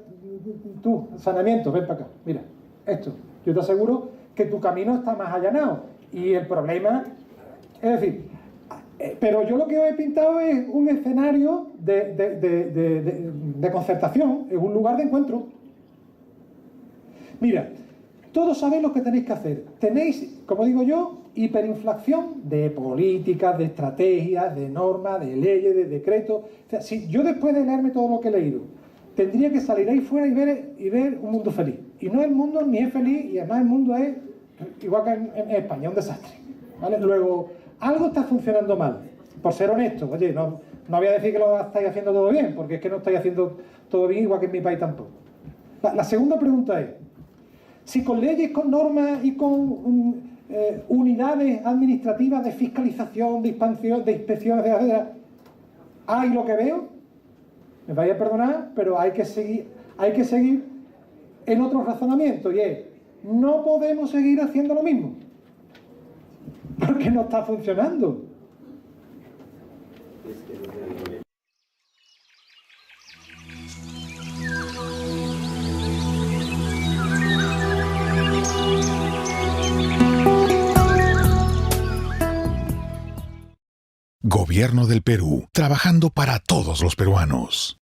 tú, saneamiento, ven para acá, mira, esto, yo te aseguro que tu camino está más allanado. Y el problema, es decir, pero yo lo que os he pintado es un escenario de concertación, es un lugar de encuentro. Mira, todos sabéis lo que tenéis que hacer. Tenéis, como digo yo, hiperinflación de políticas, de estrategias, de normas, de leyes, de decretos. O sea, si yo después de leerme todo lo que he leído, tendría que salir ahí fuera y ver un mundo feliz. Y no el mundo ni es feliz, y además el mundo es, igual que en España, un desastre. ¿Vale? Luego, algo está funcionando mal. Por ser honesto, oye, no voy a decir que lo estáis haciendo todo bien, porque es que no estáis haciendo todo bien, igual que en mi país tampoco. La segunda pregunta es, si con leyes, con normas y con unidades administrativas de fiscalización, de inspecciones, etcétera. Hay lo que veo, me vais a perdonar, pero hay que seguir en otro razonamiento, y es, no podemos seguir haciendo lo mismo, porque no está funcionando. Gobierno del Perú, trabajando para todos los peruanos.